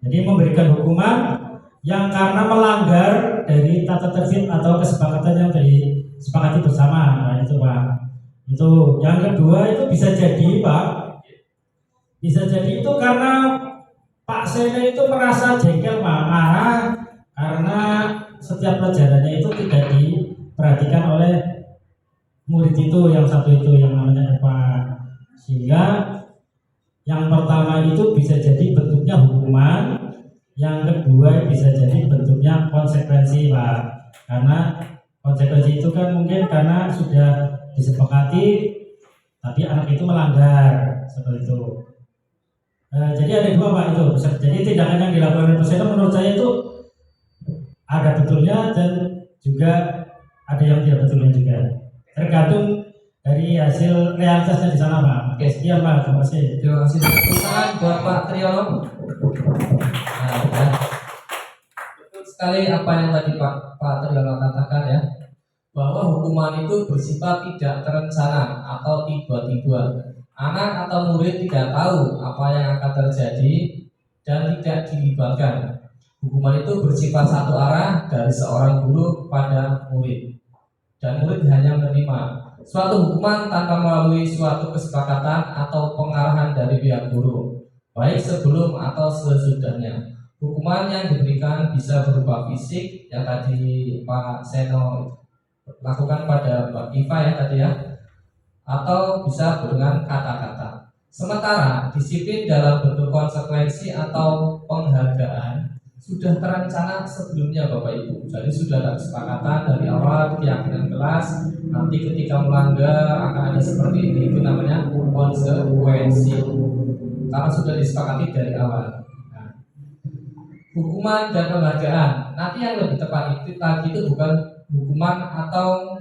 Jadi memberikan hukuman yang karena melanggar dari tata tertib atau kesepakatan yang disepakati bersama. Nah itu Pak. Itu yang kedua itu bisa jadi Pak, bisa jadi itu karena Pak Sene itu merasa jengkel Pak, marah karena setiap pelajarannya itu tidak diperhatikan oleh murid itu yang satu itu yang namanya Eva, sehingga yang pertama itu bisa jadi bentuknya hukuman, yang kedua bisa jadi bentuknya konsekuensi Pak, karena konsekuensi itu kan mungkin karena sudah disepakati tapi anak itu melanggar seperti itu. Jadi ada dua Pak itu, jadi tindakan yang dilakukan oleh pasien menurut saya itu ada betulnya dan juga ada yang tidak betulnya juga, tergantung dari hasil realitasnya di sana Pak. Oke, sekian Pak, terima kasih. Terima kasih. Tangan buat Pak Triyono. Nah, ya. Betul sekali apa yang tadi Pak Triyono katakan ya, bahwa hukuman itu bersifat tidak terencana atau tiba-tiba. Anak atau murid tidak tahu apa yang akan terjadi dan tidak dilibatkan. Hukuman itu bersifat satu arah dari seorang guru pada murid, dan murid hanya menerima suatu hukuman tanpa melalui suatu kesepakatan atau pengarahan dari pihak guru, baik sebelum atau sesudahnya. Hukuman yang diberikan bisa berupa fisik yang tadi Pak Seno lakukan pada Mbak Iva ya tadi ya, atau bisa dengan kata-kata. Sementara disiplin dalam bentuk konsekuensi atau penghargaan sudah terencana sebelumnya Bapak Ibu. Jadi sudah ada kesepakatan dari awal, keyakinan kelas, nanti ketika melanggar akan ada seperti ini, itu namanya konsekuensi karena sudah disepakati dari awal. Nah, hukuman dan penghargaan, nanti yang lebih tepat itu tadi itu bukan hukuman atau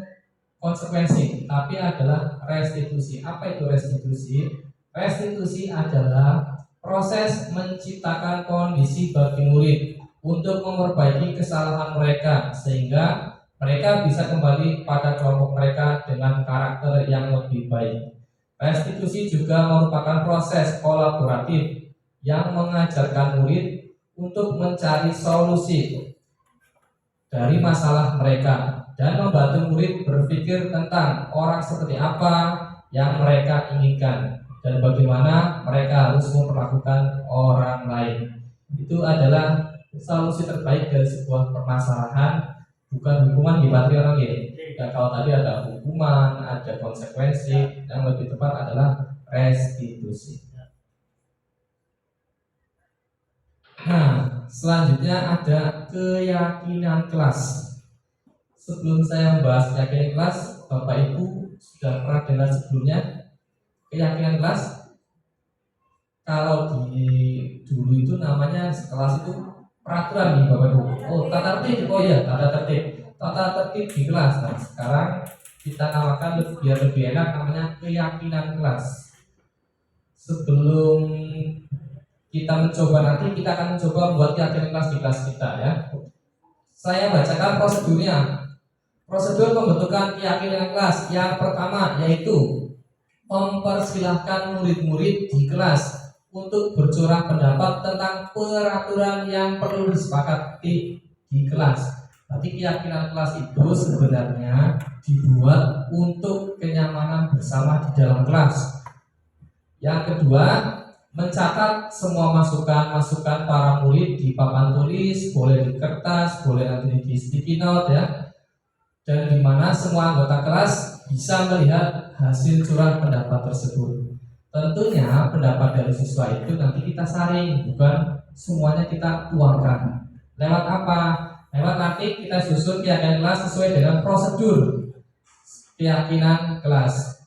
konsekuensi, tapi adalah restitusi. Apa itu restitusi? Restitusi adalah proses menciptakan kondisi bagi murid untuk memperbaiki kesalahan mereka sehingga mereka bisa kembali pada kelompok mereka dengan karakter yang lebih baik. Restitusi juga merupakan proses kolaboratif yang mengajarkan murid untuk mencari solusi dari masalah mereka dan membantu murid berpikir tentang orang seperti apa yang mereka inginkan dan bagaimana mereka harus memperlakukan orang lain. Itu adalah solusi terbaik dari sebuah permasalahan, bukan hukuman di patri orang ya. Kalau tadi ada hukuman, ada konsekuensi, yang lebih tepat adalah restitusi. Nah, selanjutnya ada keyakinan kelas. Sebelum saya membahas keyakinan kelas, Bapak Ibu sudah pernah dengar sebelumnya keyakinan kelas? Kalau di dulu itu namanya kelas itu peraturan nih Bapak Ibu. Oh, tata tertib. Oh iya, tata tertib. Tata tertib di kelas. Nah, sekarang kita namakan biar lebih enak namanya keyakinan kelas. Sebelum kita mencoba nanti, kita akan mencoba membuat keyakinan kelas di kelas kita ya. Saya bacakan prosedurnya. Prosedur pembentukan keyakinan kelas yang pertama yaitu mempersilahkan murid-murid di kelas untuk bercurah pendapat tentang peraturan yang perlu disepakati di kelas. Berarti keyakinan kelas itu sebenarnya dibuat untuk kenyamanan bersama di dalam kelas. Yang kedua, mencatat semua masukan-masukan para murid di papan tulis, boleh di kertas, boleh nanti di sticky note ya. Dan di mana semua anggota kelas bisa melihat hasil curah pendapat tersebut. Tentunya pendapat dari siswa itu nanti kita saring, bukan semuanya kita tuangkan. Lewat apa? Lewat nanti kita susun keyakinan kelas sesuai dengan prosedur keyakinan kelas.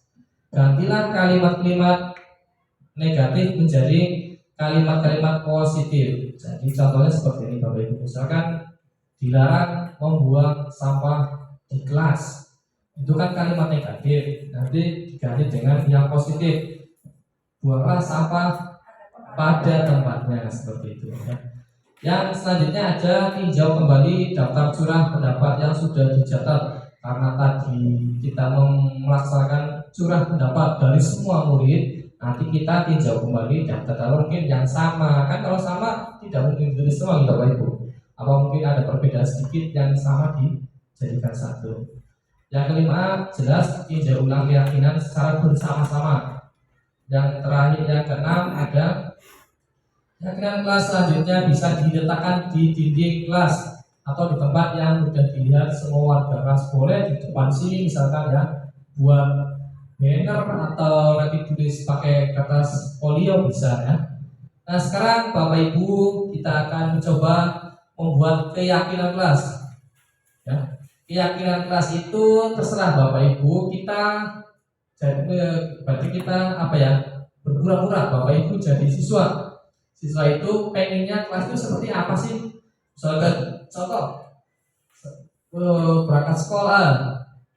Gantilah kalimat-kalimat negatif menjadi kalimat-kalimat positif. Jadi contohnya seperti ini Bapak Ibu. Misalkan dilarang membuang sampah di kelas. Itu kan kalimat negatif. Nanti diganti dengan yang positif. Buanglah sampah pada tempatnya seperti itu ya. Yang selanjutnya ada tinjau kembali daftar curah pendapat yang sudah dicatat. Karena tadi kita melaksanakan curah pendapat dari semua murid, nanti kita tinjau kembali daftar. Kalau mungkin yang sama, kan kalau sama tidak mungkin ditulis semua Bapak Ibu. Apa mungkin ada perbedaan sedikit yang sama dijadikan satu. Yang kelima, jelas tinjau ulang keyakinan secara bersama-sama. Yang terakhir, yang keenam ada keyakinan kelas selanjutnya bisa diletakkan di dinding kelas atau di tempat yang mudah dilihat semua warga kelas. Boleh di depan sini misalkan ya, buat banner atau nanti tulis pakai kertas folio bisa ya. Nah sekarang Bapak Ibu kita akan mencoba membuat keyakinan kelas ya. Keyakinan kelas itu terserah Bapak Ibu, kita jadi berarti kita apa ya, berpura-pura Bapak Ibu jadi siswa. Siswa itu pengennya kelas itu seperti apa sih? Misalkan contoh berangkat sekolah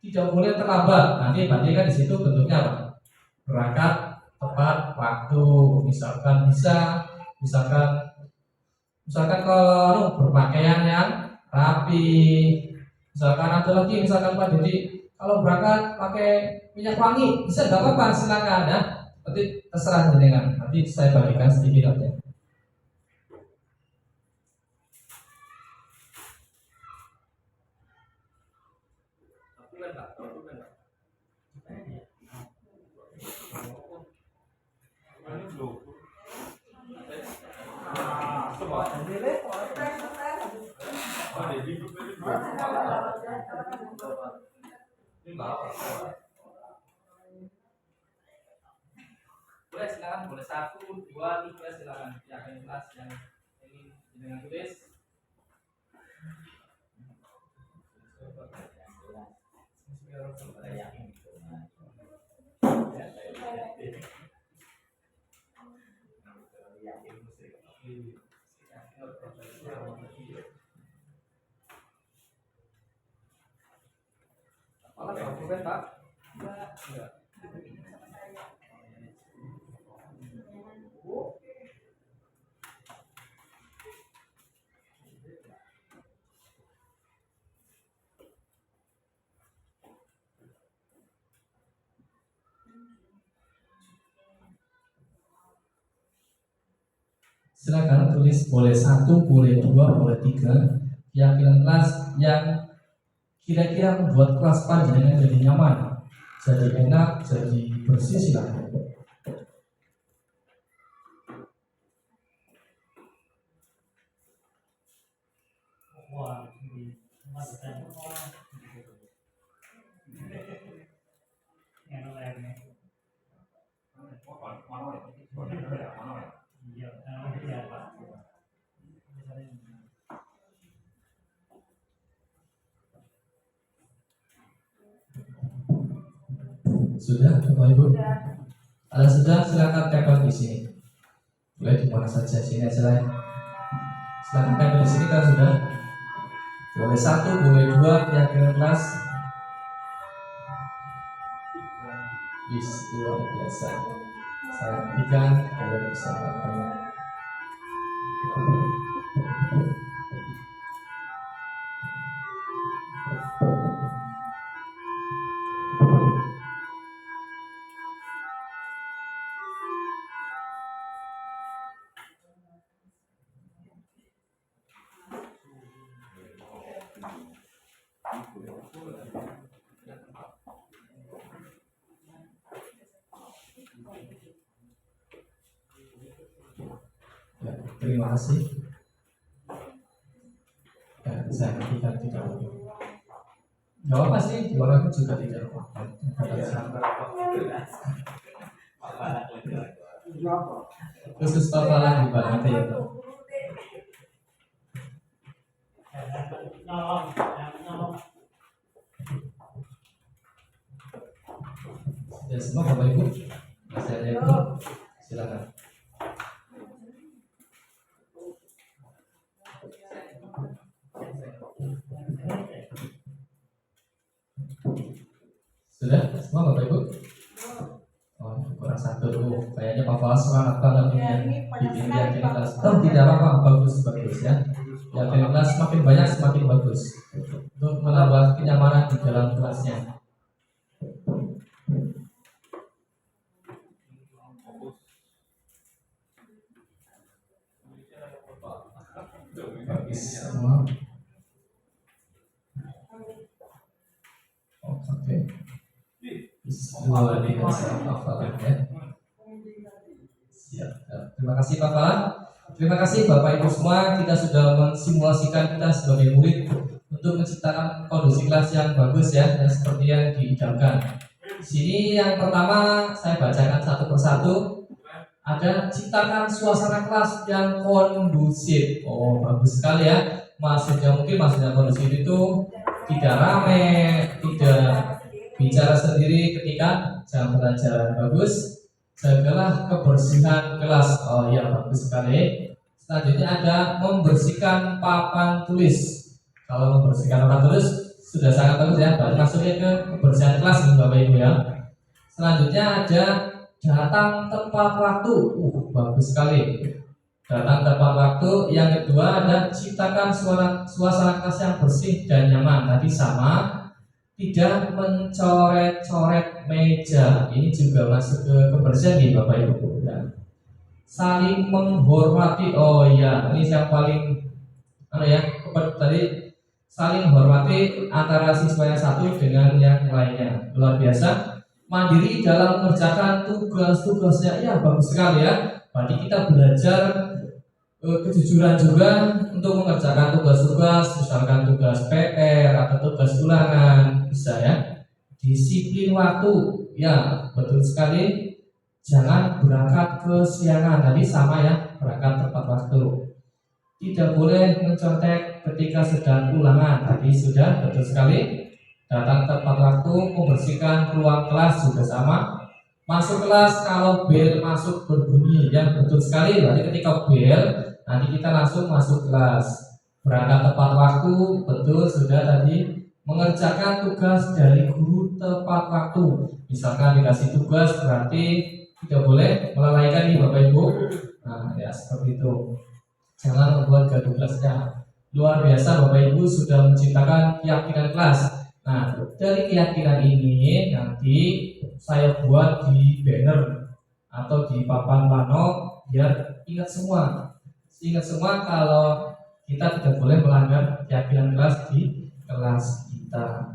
tidak boleh terlambat. Nanti berarti kan di situ bentuknya apa? Berangkat tepat waktu. Misalkan kalau berpakaian yang rapi. Misalkan ada lagi misalkan Pak Dedi kalau berangkat pakai minyak wangi bisa nggak apa-apa, silakan ya. Nanti terserah jenengan. Nanti saya bagikan sedikit aja. Boleh silakan, boleh 1, 2, 3 silakan. Yakin kelas yang ingin dengan tulis. Pak? Enggak. Silakan tulis, boleh 1, boleh 2, boleh 3. Keyakinan kelas yang kira-kira membuat kelas panjenengan jadi nyaman, jadi enak, jadi bersih, silakan. Wah, ini masukan. Yang lainnya. Iya, iya Pak. Sudah, Bapak Ibu? Kalau sudah, silakan tempel di sini. Boleh di mana saja, sini aja lah. Silakan tempel di sini kan sudah. Boleh 1, boleh 2, keyakinan kelas. Luar biasa. Saya berikan kalian bisa melakukannya. Terima kasih. Ya, saya berikan tidak apa. Gak apa sih, di orang juga tidak apa-apa. Khusus papalan juga nanti ya. Ya semua Bapak Ibu, saya lihat dulu. Silakan. Sudah semua Bapak Ibu? Oh, kurang satu dulu. Kayaknya Pak Fala semangat banget ini ya. Bikin yakin kelas. Oh, tidak apa-apa, bagus ya. Yakin kelas semakin banyak semakin bagus. Untuk menambah kenyamanan di dalam kelasnya. Bagus semua. Oke. Bismillahirrahmanirrahim ya. Siap. Terima kasih Pak Fala. Terima kasih Bapak Ibu semua. Kita sudah mensimulasikan kita sebagai murid untuk menciptakan kondisi kelas yang bagus ya, dan seperti yang diidamkan. Di sini yang pertama saya bacakan satu persatu. Ada ciptakan suasana kelas yang kondusif. Oh, bagus sekali ya. Maksudnya mungkin maksudnya kondusif itu tidak ramai, tidak bicara sendiri ketika jam pelajaran. Bagus. Jagalah kebersihan kelas. Oh iya, bagus sekali. Selanjutnya ada membersihkan papan tulis. Kalau membersihkan papan tulis sudah sangat bagus ya. Berarti masuknya ke kebersihan kelas Bapak Ibu ya. Selanjutnya ada datang tepat waktu. Bagus sekali. Datang tepat waktu. Yang kedua ada ciptakan suasana kelas yang bersih dan nyaman. Tadi sama. Tidak mencoret-coret meja. Ini juga masuk ke kebersihan nih Bapak Ibu ya. Saling menghormati. Oh iya, ini yang paling tadi saling menghormati antara siswa yang satu dengan yang lainnya. Luar biasa. Mandiri dalam mengerjakan tugas-tugasnya. Ya, bagus sekali ya. Berarti kita belajar kejujuran juga untuk mengerjakan tugas-tugas, misalkan tugas PR atau tugas ulangan, bisa ya. Disiplin waktu, ya betul sekali. Jangan berangkat kesiangan, tadi sama ya, berangkat tepat waktu. Tidak boleh mencontek ketika sedang ulangan, tadi sudah betul sekali. Datang tepat waktu, membersihkan ruang kelas juga sama. Masuk kelas kalau bel masuk berbunyi, ya betul sekali. Berarti ketika bel nanti kita langsung masuk kelas. Berangkat tepat waktu, betul sudah tadi. Mengerjakan tugas dari guru tepat waktu. Misalkan dikasih tugas berarti tidak boleh melalaikan nih Bapak Ibu. Nah ya seperti itu. Jangan membuat gaduh kelasnya. Luar biasa Bapak Ibu sudah menciptakan keyakinan kelas. Nah dari keyakinan ini nanti saya buat di banner atau di papan pano biar ingat semua. Ingat semua kalau kita tidak boleh melanggar keyakinan kelas di kelas kita.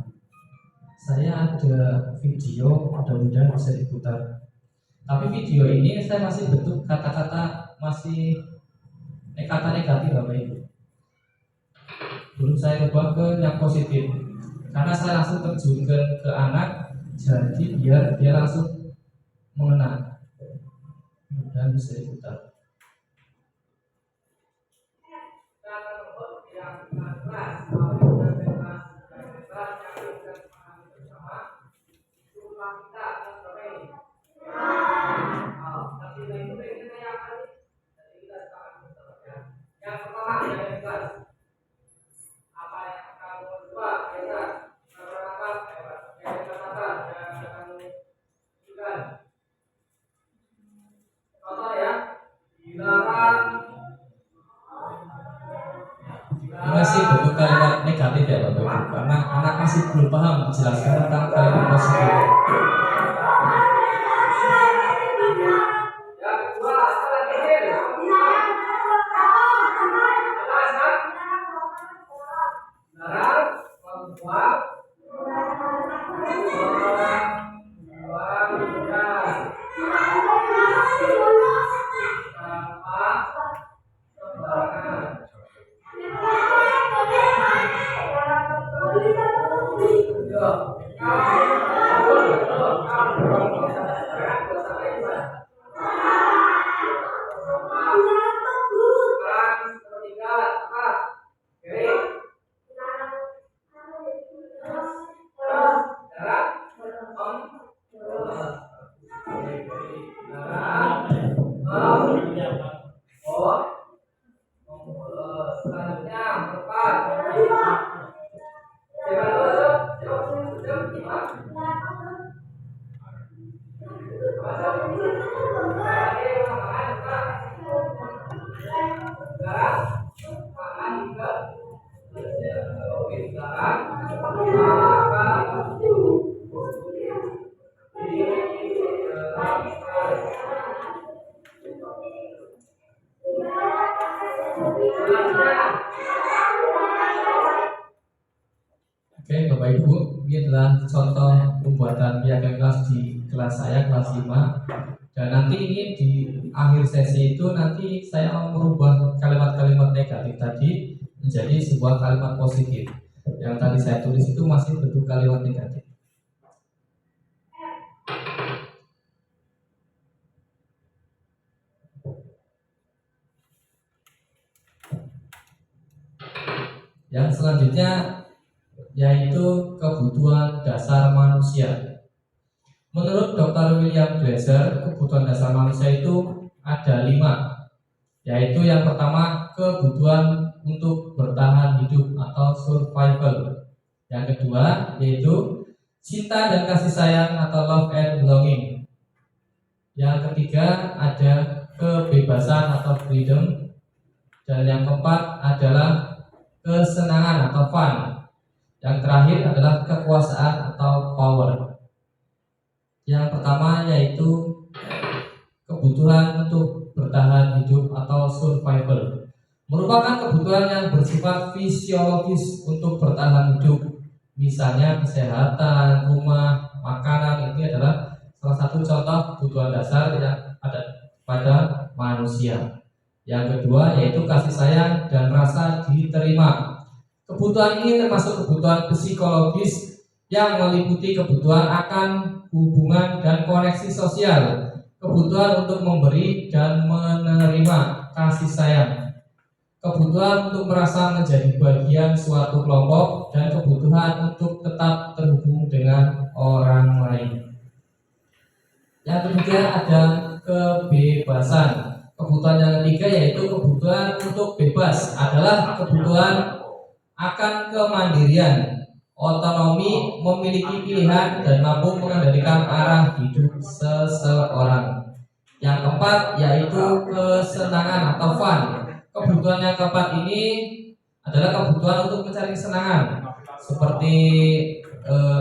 Saya ada video, mudah-mudahan bisa diputar. Tapi video ini saya masih bentuk kata-kata masih kata negatif Bapak Ibu. Belum saya ubah ke yang positif. Karena saya langsung terjunkan ke anak, jadi biar dia langsung mengenal. Mudah-mudahan bisa diputar. Ini masih bentuk kalimat negatif ya Bapak Ibu, karena anak masih belum paham menjelaskan tentang kalimat positif. Oke, Bapak Ibu, ini adalah contoh pembuatan piagam kelas di kelas saya, kelas 5. Dan nanti ini di akhir sesi itu nanti saya mau merubah kalimat-kalimat negatif tadi menjadi sebuah kalimat positif. Yang tadi saya tulis itu masih bentuk kalimat negatif. Yang selanjutnya yaitu kebutuhan dasar manusia. Menurut Dr. William Glasser, kebutuhan dasar manusia itu ada 5, yaitu yang pertama kebutuhan untuk bertahan hidup atau survival. Yang kedua yaitu cinta dan kasih sayang atau love and belonging. Yang ketiga ada kebebasan atau freedom. Dan yang keempat adalah kesenangan atau fun. Yang terakhir adalah kekuasaan atau power. Yang pertama yaitu kebutuhan untuk bertahan hidup atau survival. Merupakan kebutuhan yang bersifat fisiologis untuk bertahan hidup. Misalnya kesehatan, rumah, makanan, ini adalah salah satu contoh kebutuhan dasar yang ada pada manusia. Yang kedua yaitu kasih sayang dan rasa diterima. Kebutuhan ini termasuk kebutuhan psikologis yang meliputi kebutuhan akan hubungan dan koneksi sosial, kebutuhan untuk memberi dan menerima kasih sayang, kebutuhan untuk merasa menjadi bagian suatu kelompok, dan kebutuhan untuk tetap terhubung dengan orang lain. Yang ketiga ada kebebasan. Kebutuhan yang ketiga yaitu kebutuhan untuk bebas adalah kebutuhan akan kemandirian, otonomi, memiliki pilihan, dan mampu mengendalikan arah hidup seseorang. Yang keempat yaitu kesenangan atau fun. Kebutuhan yang keempat ini adalah kebutuhan untuk mencari kesenangan. Seperti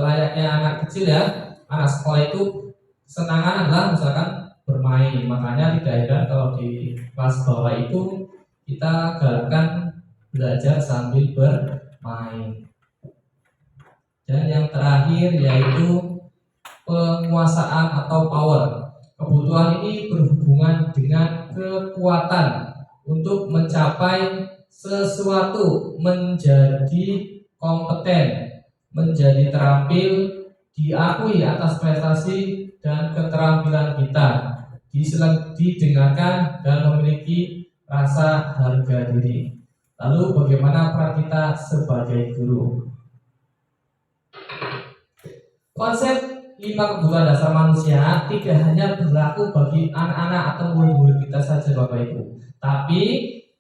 layaknya anak kecil ya, anak sekolah itu kesenangan adalah misalkan bermain. Makanya tidak heran kalau di kelas bawah itu kita galakkan belajar sambil bermain. Dan yang terakhir yaitu penguasaan atau power. Kebutuhan ini berhubungan dengan kekuatan untuk mencapai sesuatu, menjadi kompeten, menjadi terampil, diakui atas prestasi dan keterampilan kita, didengarkan dan memiliki rasa harga diri. Lalu bagaimana peran kita sebagai guru? Konsep 5 kebutuhan dasar manusia tidak hanya berlaku bagi anak-anak atau murid-murid kita saja Bapak Ibu, tapi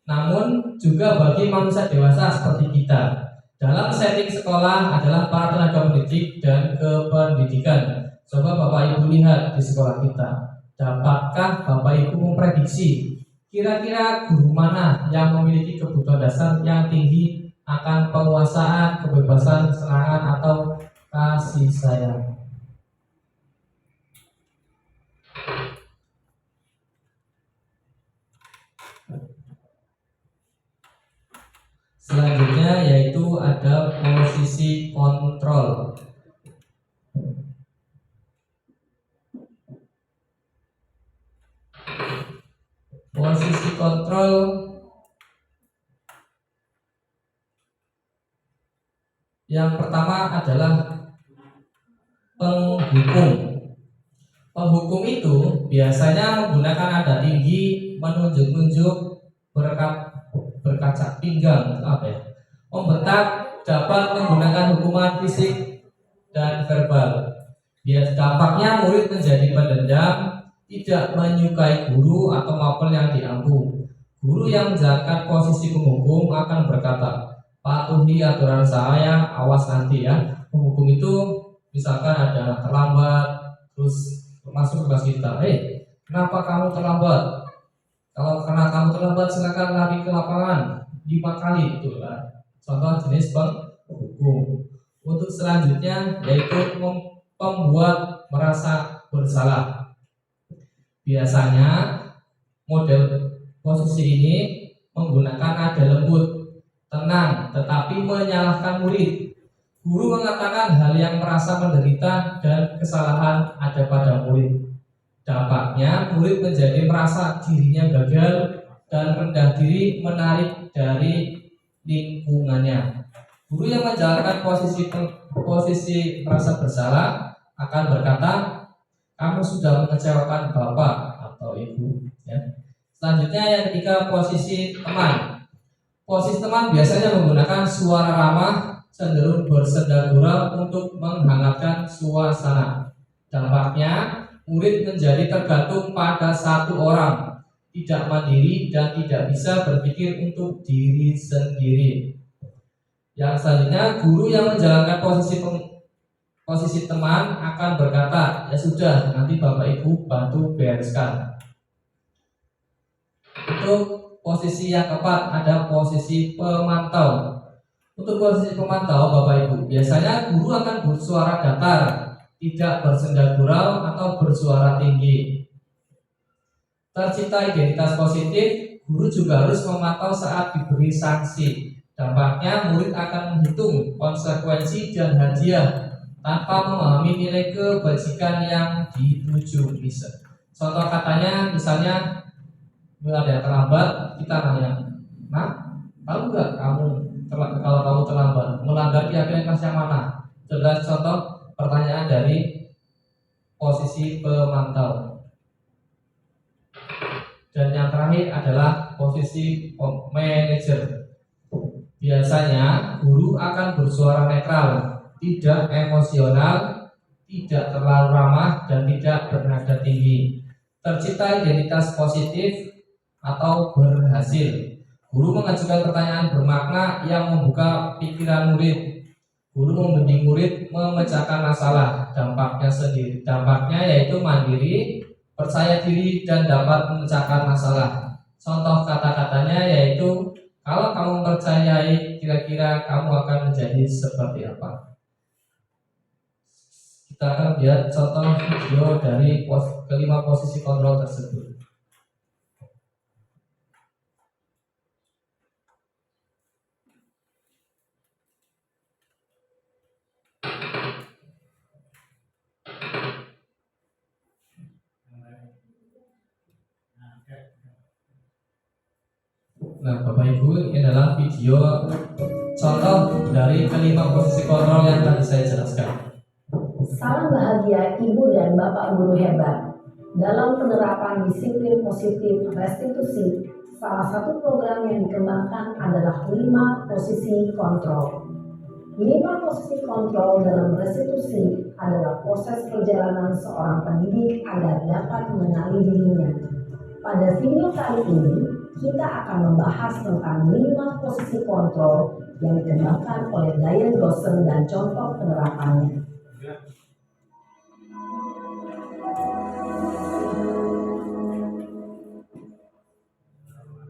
namun juga bagi manusia dewasa seperti kita. Dalam setting sekolah adalah para tenaga pendidik dan kependidikan. Coba Bapak Ibu lihat di sekolah kita. Dapatkah Bapak Ibu memprediksi kira-kira guru mana yang memiliki kebutuhan dasar yang tinggi akan penguasaan, kebebasan, kesenangan, atau kasih sayang? Selanjutnya yaitu ada posisi kontrol. Posisi kontrol yang pertama adalah penghukum. Penghukum itu biasanya menggunakan nada tinggi, menunjuk-nunjuk, berkaca pinggang, membentak, dapat menggunakan hukuman fisik dan verbal. Dampaknya murid menjadi pendendam, tidak menyukai guru atau mapel yang diampu. Guru yang menjalankan posisi penghukum akan berkata, patuhi aturan saya, awas nanti ya. Penghukum itu misalkan ada anak terlambat, terus masuk ke kelas kita, kenapa kamu terlambat? Kalau karena kamu terlambat silakan lari ke lapangan 5 kali, itu contoh jenis penghukum. Untuk selanjutnya yaitu membuat merasa bersalah. Biasanya model posisi ini menggunakan nada lembut, tenang, tetapi menyalahkan murid. Guru mengatakan hal yang merasa menderita dan kesalahan ada pada murid. Dampaknya murid menjadi merasa dirinya gagal dan rendah diri, menarik dari lingkungannya. Guru yang menjalankan posisi merasa bersalah akan berkata, kamu sudah mengecewakan bapak atau ibu. Ya. Selanjutnya yang ketiga, posisi teman. Posisi teman biasanya menggunakan suara ramah, cenderung bersenda gurau untuk menghangatkan suasana. Dampaknya murid menjadi tergantung pada satu orang, tidak mandiri dan tidak bisa berpikir untuk diri sendiri. Yang selanjutnya, guru yang menjalankan posisi teman akan berkata, ya sudah, nanti bapak ibu bantu bereskan. Untuk posisi yang keempat ada posisi pemantau. Untuk posisi pemantau bapak ibu, biasanya guru akan bersuara datar, tidak bersenda gurau atau bersuara tinggi. Tercipta identitas positif, guru juga harus memantau saat diberi sanksi. Dampaknya murid akan menghitung konsekuensi dan hadiah tanpa memahami nilai kebajikan yang dituju. Contoh katanya misalnya ada yang terlambat, kita nanya, tahu nggak kamu kalau kamu terlambat melanggar keyakinan kelas yang mana? Jelas contoh pertanyaan dari posisi pemantau. Dan yang terakhir adalah posisi manajer. Biasanya guru akan bersuara netral, tidak emosional, tidak terlalu ramah, dan tidak bernada tinggi. Tercipta identitas positif atau berhasil. Guru mengajukan pertanyaan bermakna yang membuka pikiran murid. Guru membimbing murid memecahkan masalah. Dampaknya yaitu mandiri, percaya diri, dan dapat memecahkan masalah. Contoh kata-katanya yaitu, kalau kamu percayai, kira-kira kamu akan menjadi seperti apa? Kita akan lihat contoh video dari kelima posisi kontrol tersebut. Nah, Bapak Ibu, ini adalah video contoh dari kelima posisi kontrol yang tadi saya jelaskan. Salam bahagia Ibu dan Bapak guru hebat. Dalam penerapan disiplin positif restitusi, salah satu program yang dikembangkan adalah 5 posisi kontrol. 5 posisi kontrol dalam restitusi adalah proses perjalanan seorang pendidik agar dapat mengenali dirinya. Pada video kali ini, kita akan membahas tentang 5 posisi kontrol yang dikembangkan oleh Diane Dawson dan contoh penerapannya.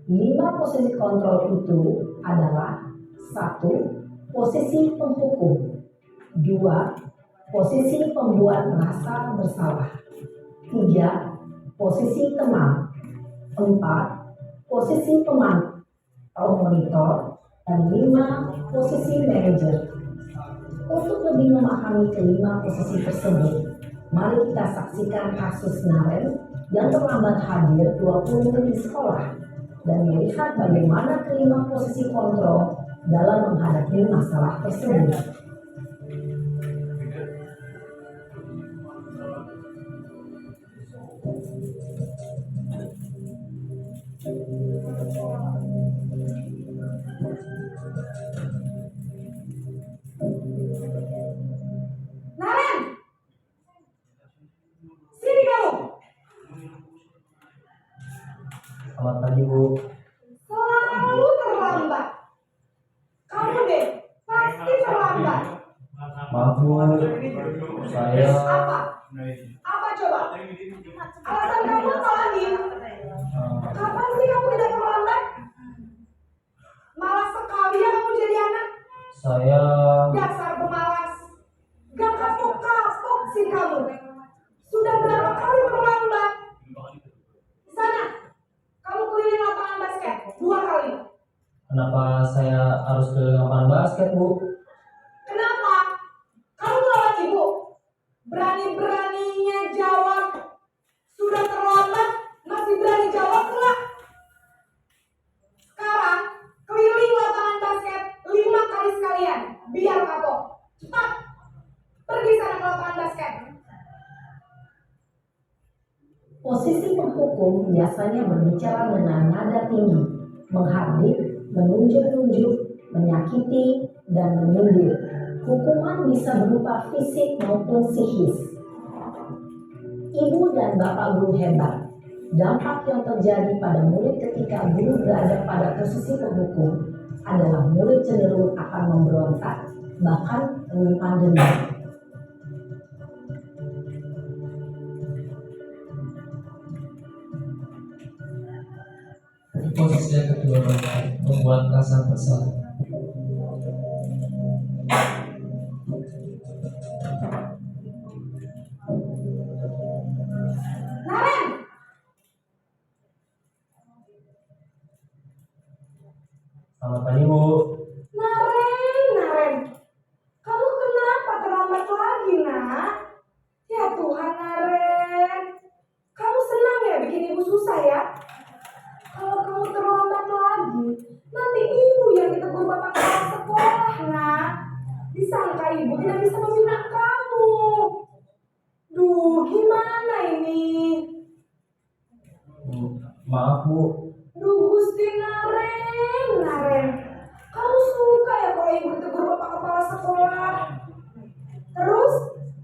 Lima posisi kontrol itu adalah 1. Posisi penghukum, 2. Posisi pembuat merasa bersalah, 3. Posisi teman, 4. Posisi pemantau monitor, dan 5. Posisi manajer. Untuk lebih memahami kelima posisi tersebut, mari kita saksikan kasus Naren yang terlambat hadir 20 menit di sekolah dan melihat bagaimana kelima posisi kontrol dalam menghadapi masalah tersebut. Selamat pagi, Bu. Selalu terlambat. Kamu deh, pasti terlambat. Maaf, Bu. Saya Apa? Apa coba? Alasan kamu apa lagi? Kapan sih kamu tidak terlambat? Malas sekali ya kamu jadi anak. saya Dasar pemalas. Gak kapok-kapok sih kamu. Sudah berapa kali terlambat? Sana, kamu keliling lapangan basket 2 kali. kenapa saya harus ke lapangan basket, Bu? Kenapa? Kamu melawan ibu. Berani-beraninya jawab. Sudah terlambat, masih berani jawab pula. Sekarang, keliling lapangan basket 5 kali sekalian. Biar kapok. Cepat. Pergi sana ke lapangan basket. Posisi penghukum biasanya berbicara dengan nada tinggi, menghardik, menunjuk-nunjuk, menyakiti, dan menyindir. Hukuman bisa berupa fisik maupun psikis. Ibu dan bapak guru hebat. Dampak yang terjadi pada murid ketika guru berada pada posisi penghukum adalah murid cenderung akan memberontak, bahkan menyimpan dendam. Posisi yang kedua, membuat rasa bersalah. Naren, Selamat pagi, Bu. Naren. Kamu kenapa terlambat lagi, nak? Ya Tuhan, Naren. Kamu senang ya bikin ibu susah ya? Kalau kamu terlambat lagi, nanti ibu yang ditegur bapak kepala sekolah, nak. Disangka ibu tidak bisa membina kamu. Duh, gimana ini? Maaf, Bu. Duh, Gusti Naren. Kamu suka ya kalau ibu ditegur bapak kepala sekolah? Terus,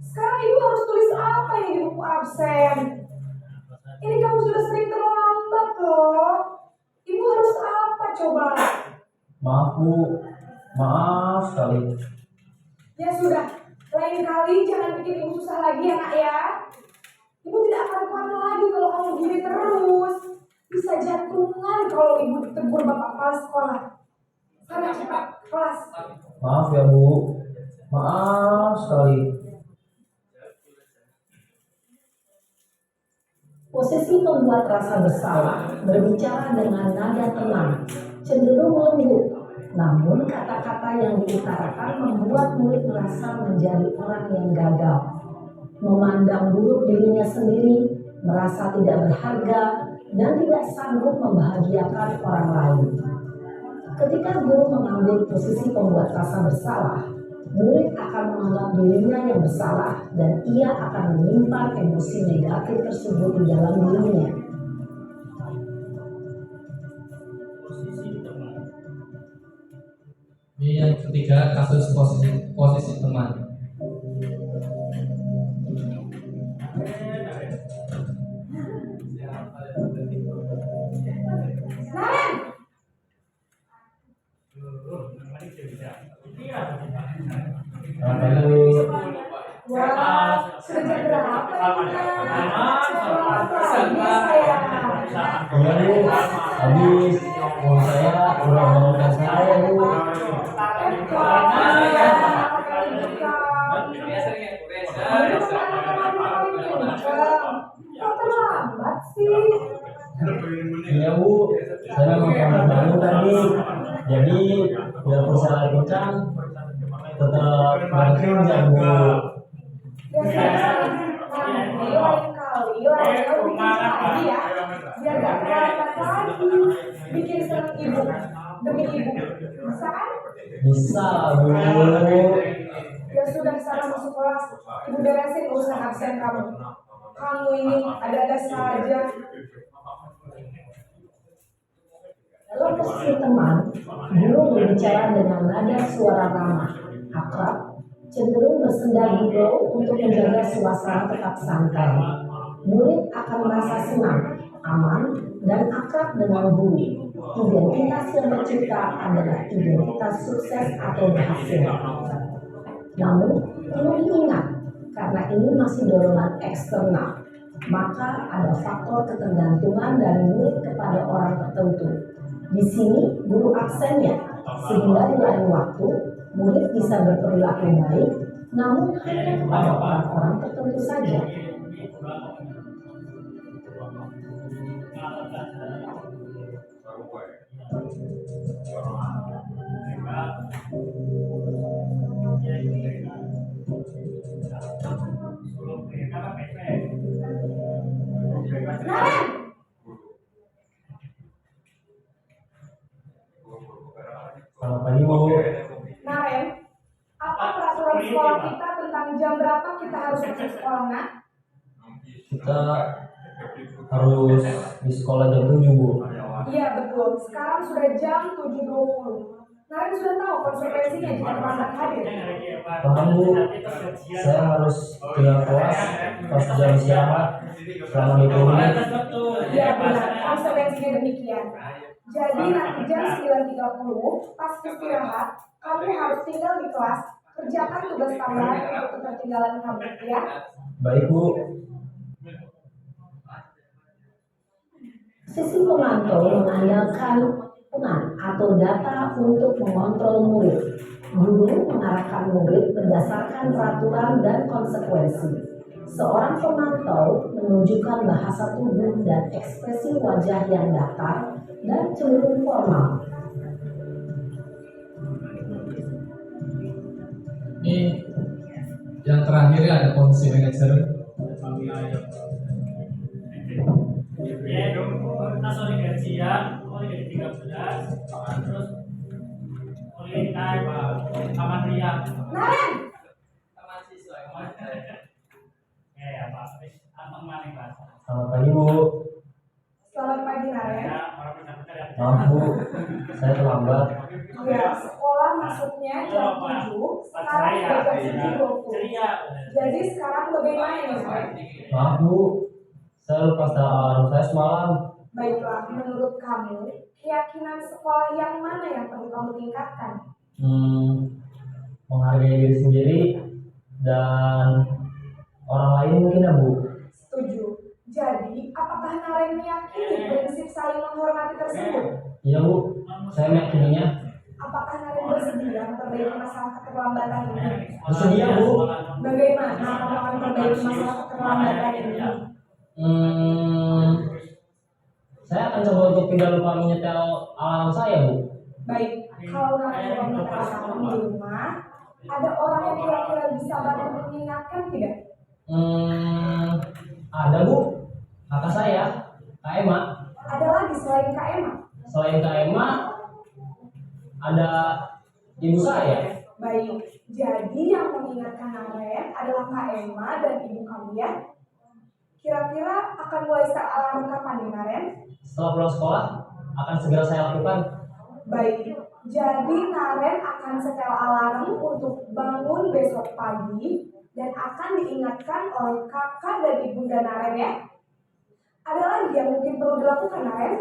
sekarang ibu harus tulis apa ini di buku absen? Ini kamu sudah sering terlambat loh. Ibu harus apa coba? Maaf, Bu. Maaf sekali. Ya sudah, lain kali jangan bikin ibu susah lagi ya nak ya. Ibu tidak akan kuat lagi kalau kamu gini terus. Bisa jantungan kalau ibu ditegur bapak kepala sekolah. Sana cepat, kelas. Maaf ya, Bu. Maaf sekali. Posisi membuat rasa bersalah berbicara dengan nada tenang, cenderung lembut. Namun kata-kata yang diutarakan membuat murid merasa menjadi orang yang gagal, memandang buruk dirinya sendiri, merasa tidak berharga, dan tidak sanggup membahagiakan orang lain. Ketika guru mengambil posisi pembuat rasa bersalah, murid akan menganggap dirinya yang bersalah dan ia akan menyimpan emosi negatif tersebut di dalam dirinya. Ini yang ketiga, kasus posisi teman. Naren, Selamat pagi, Bu. wah, sudah jam berapa ini nak? Saya. Iya, Bu. Habis saya udah bangunkan saya, Bu. Kok terlambat sih? Iya, Bu. Saya memang baru tadi. Jadi biarpun saya lagi kencang, tetap makin ya, Bu. Nanti lain kali olahraga lebih kencang lagi ya, biar gak terlambat lagi. Bikin seneng ibu demi ibu, bisa kan? Bisa, Bu. Ya sudah, sana masuk kelas. Ibu beresin urusan absen kamu. Kamu ini ada-ada saja. Dalam posisi teman, guru berbicara dengan nada suara ramah, akrab, cenderung bersenda gurau untuk menjaga suasana tetap santai. Murid akan merasa senang, aman, dan akrab dengan guru. Identitas yang tercipta adalah identitas sukses atau berhasil. Namun, perlu diingat, karena ini masih dorongan eksternal, maka ada faktor ketergantungan dari murid kepada orang tertentu. Di sini, guru aksennya, sehingga di lain waktu, murid bisa berperilaku baik, namun hanya kepada orang-orang tertentu saja. Naren, Selamat pagi Bu. Naren, apa peraturan sekolah kita tentang jam berapa kita harus masuk sekolah, nak? Kita harus di sekolah jam 7 Bu. Iya betul, sekarang sudah jam 7.20. Naren sudah tahu konsekuensinya jika terlambat hadir. Paham Bu, saya harus tinggal kelas pas jam istirahat selama 20 menit. Iya benar, konsekuensinya demikian. Jadi nanti jam 9.30 pas istirahat, kamu harus tinggal di kelas, kerjakan tugas tambahan untuk ketertinggalan kamu, ya. Baik Bu. Sisi pemantau mengandalkan pengan atau data untuk mengontrol murid. Guru mengarahkan murid berdasarkan peraturan dan konsekuensi. Seorang pemantau menunjukkan bahasa tubuh dan ekspresi wajah yang datar dan cenderung formal. Ini yang terakhir ya, ada posisi manajer. Ya dong, kita sorry gajian, mulai dari 13, terus mulai naik taman riang. Naren, Taman siswa. Ya Pak, apa mana kelas? Selamat pagi Bu. selamat pagi Naren. Ya, orang pintar-pintar ya. Maaf Bu, saya terlambat. Ya, sekolah masuknya jam 7, sekarang sudah jam 7.20. Ceria. Jadi sekarang bagaimana nih, Naren? Maaf Bu, saya lupa alarm saya semalam. Baiklah, menurut kamu, keyakinan sekolah yang mana yang perlu kamu tingkatkan? Menghargai diri sendiri dan orang lain mungkin ya Bu. Setuju. Jadi, apakah Naren meyakini prinsip saling menghormati tersebut? Iya Bu, saya meyakininya. Apakah Naren bersedia memperbaiki masalah keterlambatan ini? Bersedia Bu. Bagaimana kamu akan memperbaiki masalah keterlambatan ini? Saya akan coba untuk tidak lupa menyetel alarm saya Bu. Baik, kalau Naren mau minta alarm di rumah, ada orang yang kira-kira bisa bantu mengingatkan tidak? Ada Bu, kakak saya, Kak Emma. Ada lagi selain Kak Emma? Selain Kak Emma, ada ibu saya. Baik, jadi yang mengingatkan Naren adalah Kak Emma dan ibu kamu ya? Kira-kira akan mulai start alarm kapan nih Naren? Setelah pulang sekolah, akan segera saya lakukan. Baik, jadi Naren akan setel alarm untuk bangun besok pagi dan akan diingatkan oleh kakak dan ibunda Naren ya. Ada lagi yang mungkin perlu dilakukan Naren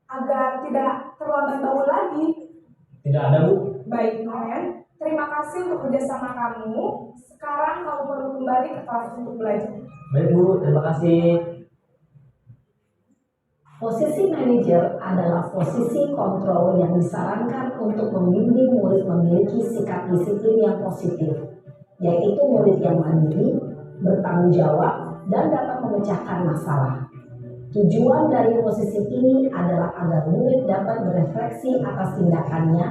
agar tidak terlambat bangun lagi. Tidak ada Bu. Baik Naren, terima kasih untuk kerjasama kamu. Sekarang kamu perlu kembali ke kelas untuk belajar. Baik Bu, terima kasih. Posisi manajer adalah posisi kontrol yang disarankan untuk membimbing murid memiliki sikap disiplin yang positif, yaitu murid yang mandiri, bertanggung jawab, dan dapat memecahkan masalah. Tujuan dari posisi ini adalah agar murid dapat berefleksi atas tindakannya.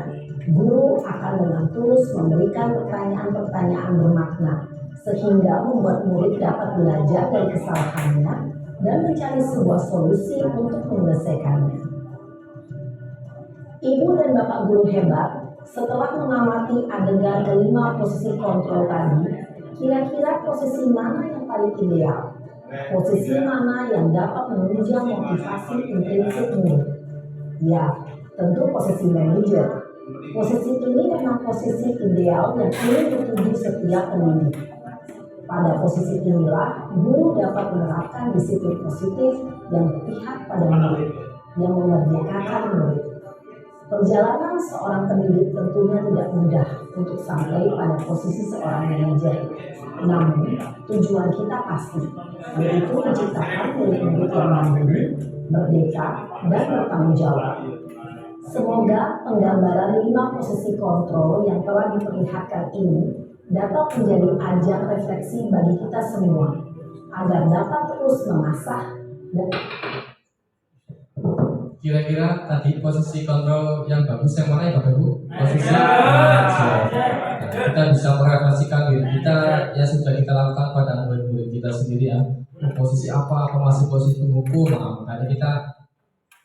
Guru akan dengan tulus memberikan pertanyaan-pertanyaan bermakna, sehingga membuat murid dapat belajar dari kesalahannya dan mencari sebuah solusi untuk menyelesaikannya. Ibu dan Bapak guru hebat, setelah mengamati adegan kelima posisi kontrol tadi, kira-kira posisi mana yang paling ideal? Posisi mana yang dapat menunjang motivasi intrinsik murid? Ya, tentu posisi manajer. Posisi ini memang posisi ideal yang ingin dituju setiap pendidik. Pada posisi inilah, guru dapat menerapkan disiplin positif yang berpihak pada murid, yang memerdekakan murid. Perjalanan seorang pendidik tentunya tidak mudah untuk sampai pada posisi seorang manajer. Namun, tujuan kita pasti, yaitu menciptakan murid-murid yang mandiri, merdeka, dan bertanggung jawab. Semoga penggambaran 5 posisi kontrol yang telah diperlihatkan ini dapat menjadi ajang refleksi bagi kita semua, agar dapat terus mengasah dan Kira-kira tadi posisi kontrol yang bagus yang mana ya Bapak Ibu? Posisi manajer. Nah, kita bisa merefleksikan diri kita yang sudah kita lakukan pada murid-murid kita sendiri ya. Posisi apa masih posisi penghukum? Nah, makanya kita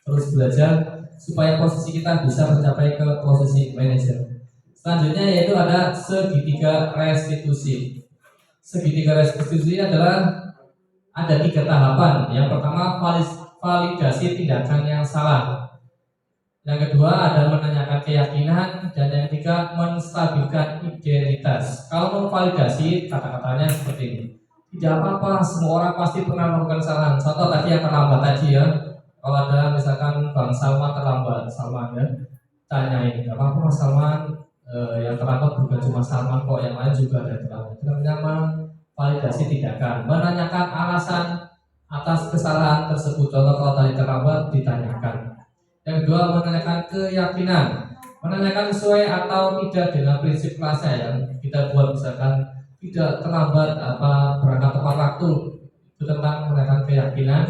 terus belajar supaya posisi kita bisa mencapai ke posisi manajer. Selanjutnya yaitu ada segitiga restitusi. Segitiga restitusi adalah ada 3 tahapan. Yang pertama validasi tindakan yang salah. Yang kedua adalah menanyakan keyakinan, dan yang ketiga menstabilkan identitas. Kalau memvalidasi, kata-katanya seperti ini. Tidak apa-apa, semua orang pasti pernah melakukan kesalahan. Contoh tadi yang terlambat tadi ya. Kalau ada misalkan Bang Salman terlambat, Salman ya, tanyain, nggak apa-apa Mas Salman, yang terlambat bukan cuma Salman kok, yang lain juga ada terlambat. Itu namanya memvalidasi tindakan, menanyakan alasan atas kesalahan tersebut. Contoh kalau tadi terlambat ditanyakan. Yang kedua menanyakan keyakinan, menanyakan sesuai atau tidak dengan prinsip kelasnya yang kita buat, misalkan tidak terlambat berangkat tepat waktu. Itu tentang menanyakan keyakinan.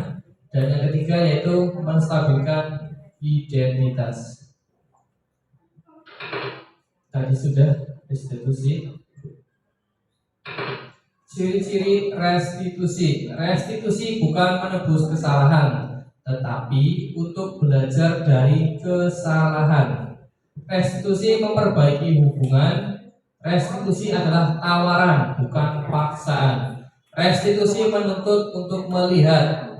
Dan yang ketiga yaitu menstabilkan identitas. Tadi sudah restitusi. Ciri-ciri restitusi. Restitusi bukan menebus kesalahan, tetapi untuk belajar dari kesalahan. Restitusi memperbaiki hubungan. Restitusi adalah tawaran, bukan paksaan. Restitusi menuntut untuk melihat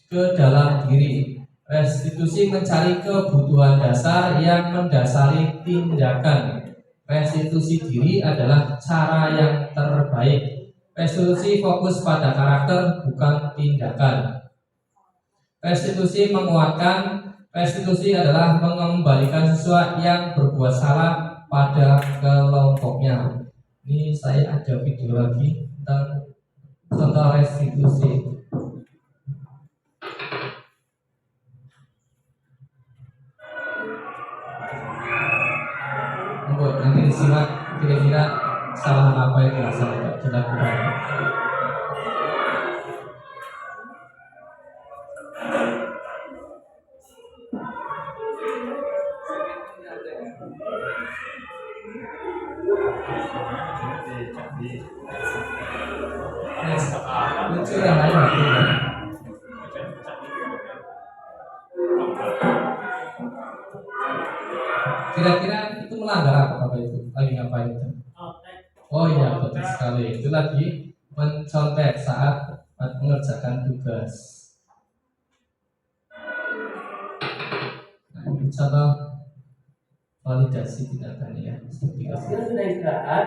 ke dalam diri. Restitusi mencari kebutuhan dasar yang mendasari tindakan. Restitusi diri adalah cara yang terbaik. Restitusi fokus pada karakter, bukan tindakan. Restitusi menguatkan. Restitusi adalah mengembalikan siswa yang berbuat salah pada kelompoknya. Ini saya ada video lagi tentang contoh restitusi. Nanti disimak kira-kira kesalahan apa yang dilakukan. Lucu yang lain. Kira-kira itu melanggar apa Bapak Ibu? Lagi ngapain itu? Oh iya, betul sekali. Itu lagi mencontek saat mengerjakan tugas. Nah, ini contoh validasi tindakan ya. Seperti itu. Sudah istirahat.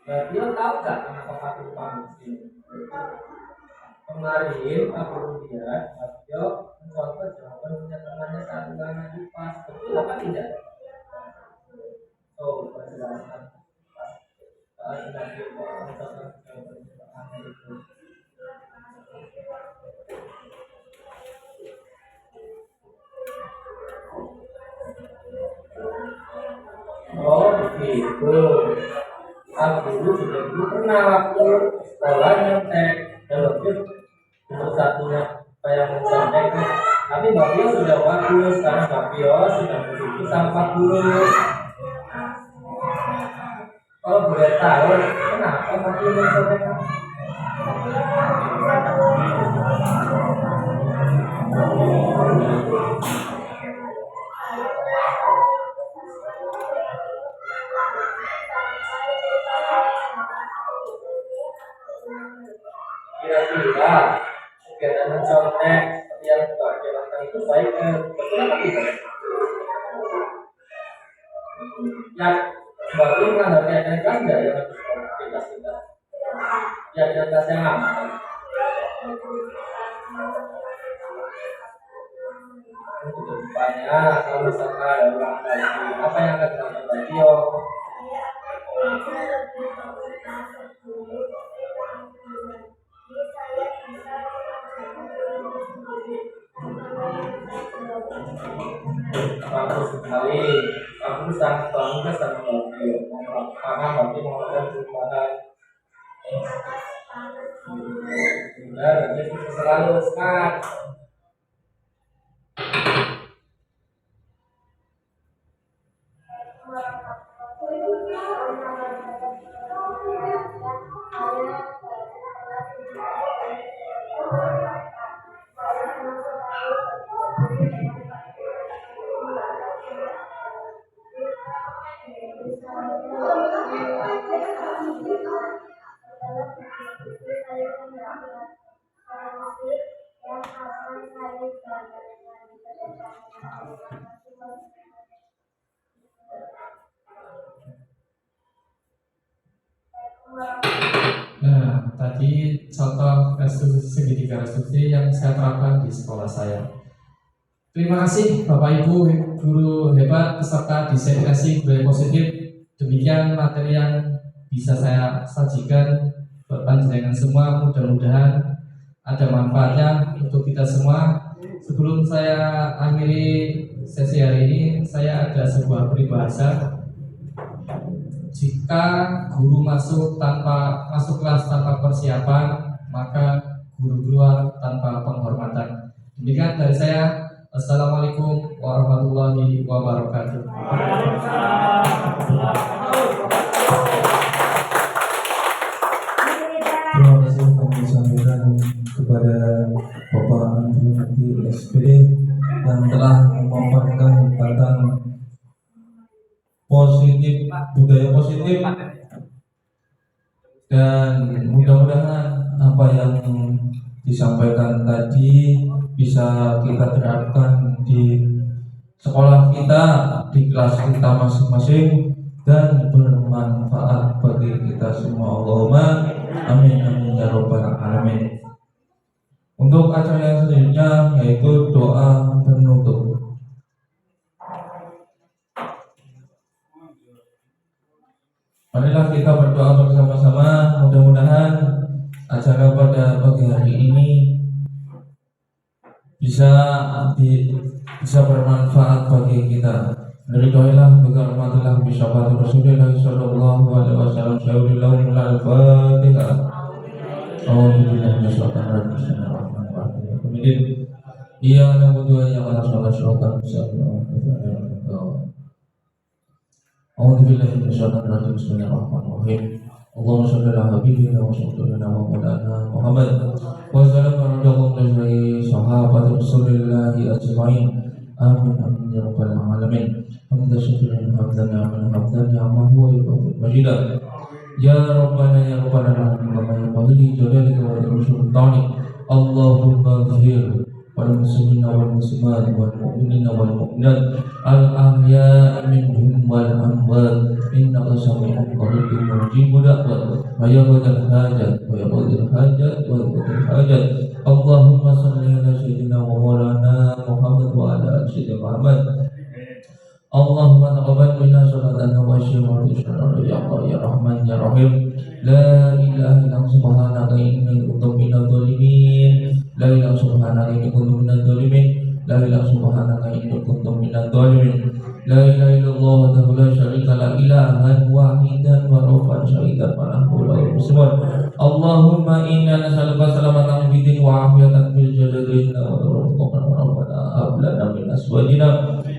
Dia tahu nggak kenapa Pak panggil? Kemarin Pak lihat Pak mencontoh jawaban temannya saat ulangan IPA. Betul apa tidak? Oh, penjelasan. Saat nanti mencontoh jawaban itu. Oh begitu. Aku dulu pernah waktu sekolah nyontek lebih untuk satunya kayak mencontek. Tapi Mbak Pio sudah bagus karena Mbak Pio sudah begitu sama guru. Kalau boleh tahu kenapa Mbak Pio mencontek? Kira-kira kegiatan mencontek yang Mbak jelaskan itu baik betul apa tidak? Yang Mbak Pio melanggar etika enggak ya kita? dan di atasnya. Untuk depannya, kalau misalkan ada ulang lagi, apa yang akan dilakukan lagi yo? Bagus sekali. Aku sangat bangga sama Bapak. Karena Bapak mengatakan perubahan. Benar, jadi sukses selalu, semangat. Nah, tadi contoh segitiga restitusi yang saya terapkan di sekolah saya. Terima kasih Bapak Ibu guru hebat peserta diseminasi budaya positif. Demikian materi yang bisa saya sajikan buat panjenengan semua. Mudah-mudahan ada manfaatnya untuk kita semua. Sebelum saya akhiri sesi hari ini, saya ada sebuah peribahasa. Jika guru masuk kelas tanpa persiapan, maka guru keluar tanpa penghormatan. Demikian dari saya. Assalamualaikum warahmatullahi wabarakatuh. Terima kasih kami sampaikan kepada Bapak Andri SPD yang telah memaparkan tentang budaya positif, dan mudah-mudahan apa yang disampaikan tadi bisa kita terapkan di sekolah kita, di kelas kita masing-masing, dan bermanfaat bagi kita semua. Allahumma amin amin ya rabbal alamin. Untuk acara yang selanjutnya yaitu doa penutup. Marilah kita berdoa bersama-sama. Mudah-mudahan acara pada pagi hari ini bisa bermanfaat bagi kita. Ridhoilah bikaromatillah bisyafaati Rasulillah sallallahu alaihi wasallam. Syaurillahu al-Fatihah. Alhamdulillah bisyafaati Rasulillah. Kemudian ia na'budu wa iyyaka nasta'in. Alhamdulillah bismillahirrahmanirrahim. Allahumma shalli ala habibina wa sallallahu wa maulana Muhammad wa sallallahu alaihi sahabat Rasulillah ajma'in. Amin amin ya rabbal alamin. Hamdan syukuran hamdan ni'man huwa yu'til majidah. Ya rabbana ya rabbal alamin wa ya fadli jalalika wa sultanik. Allahumma ghfir wal muslimina wal muslimat wal mu'minina wal mu'minat al ahya'i minhum wal amwat. Innaka sami'un qaribun mujibud da'wat wa yaqdil hajat wa yaqdil hajat wa yaqdil hajat. Allahumma shalli ala sayyidina wa maulana Muhammad wa ala ali sayyidina Muhammad. Allahumma taqabbal minna salatana wa syukrana ya Allah ya Rahman ya Rahim. La ilaha illa anta subhanaka inni kuntu minadh dhalimin. La ilaha subhanaka inni kuntu minadh dhalimin. La ilaha subhanaka inni kuntu minadh dhalimin. La ilaha illallah wahdahu la syarika la ilahan wahidan wa rabban syahidan wa la haula wa la quwwata. Allahumma inna nas'aluka salamatan fid din wa afiyatan fil jasadi wa tawfiqan wa rabbana hab lana min azwajina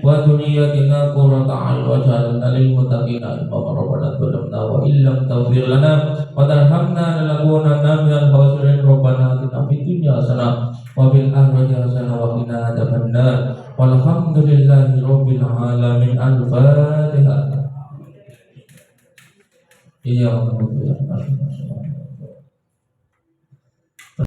wa dhurriyyatina qurrata a'yun waj'alna lil muttaqina imama. Rabbana zalamna wa illam taghfir lana wa tarhamna lanakunanna minal khasirin. Rabbana atina fid dunya hasanah wa fil akhirati hasanah wa qina adzabannar. Walhamdulillahi rabbil alamin. Al-Fatihah. Iya,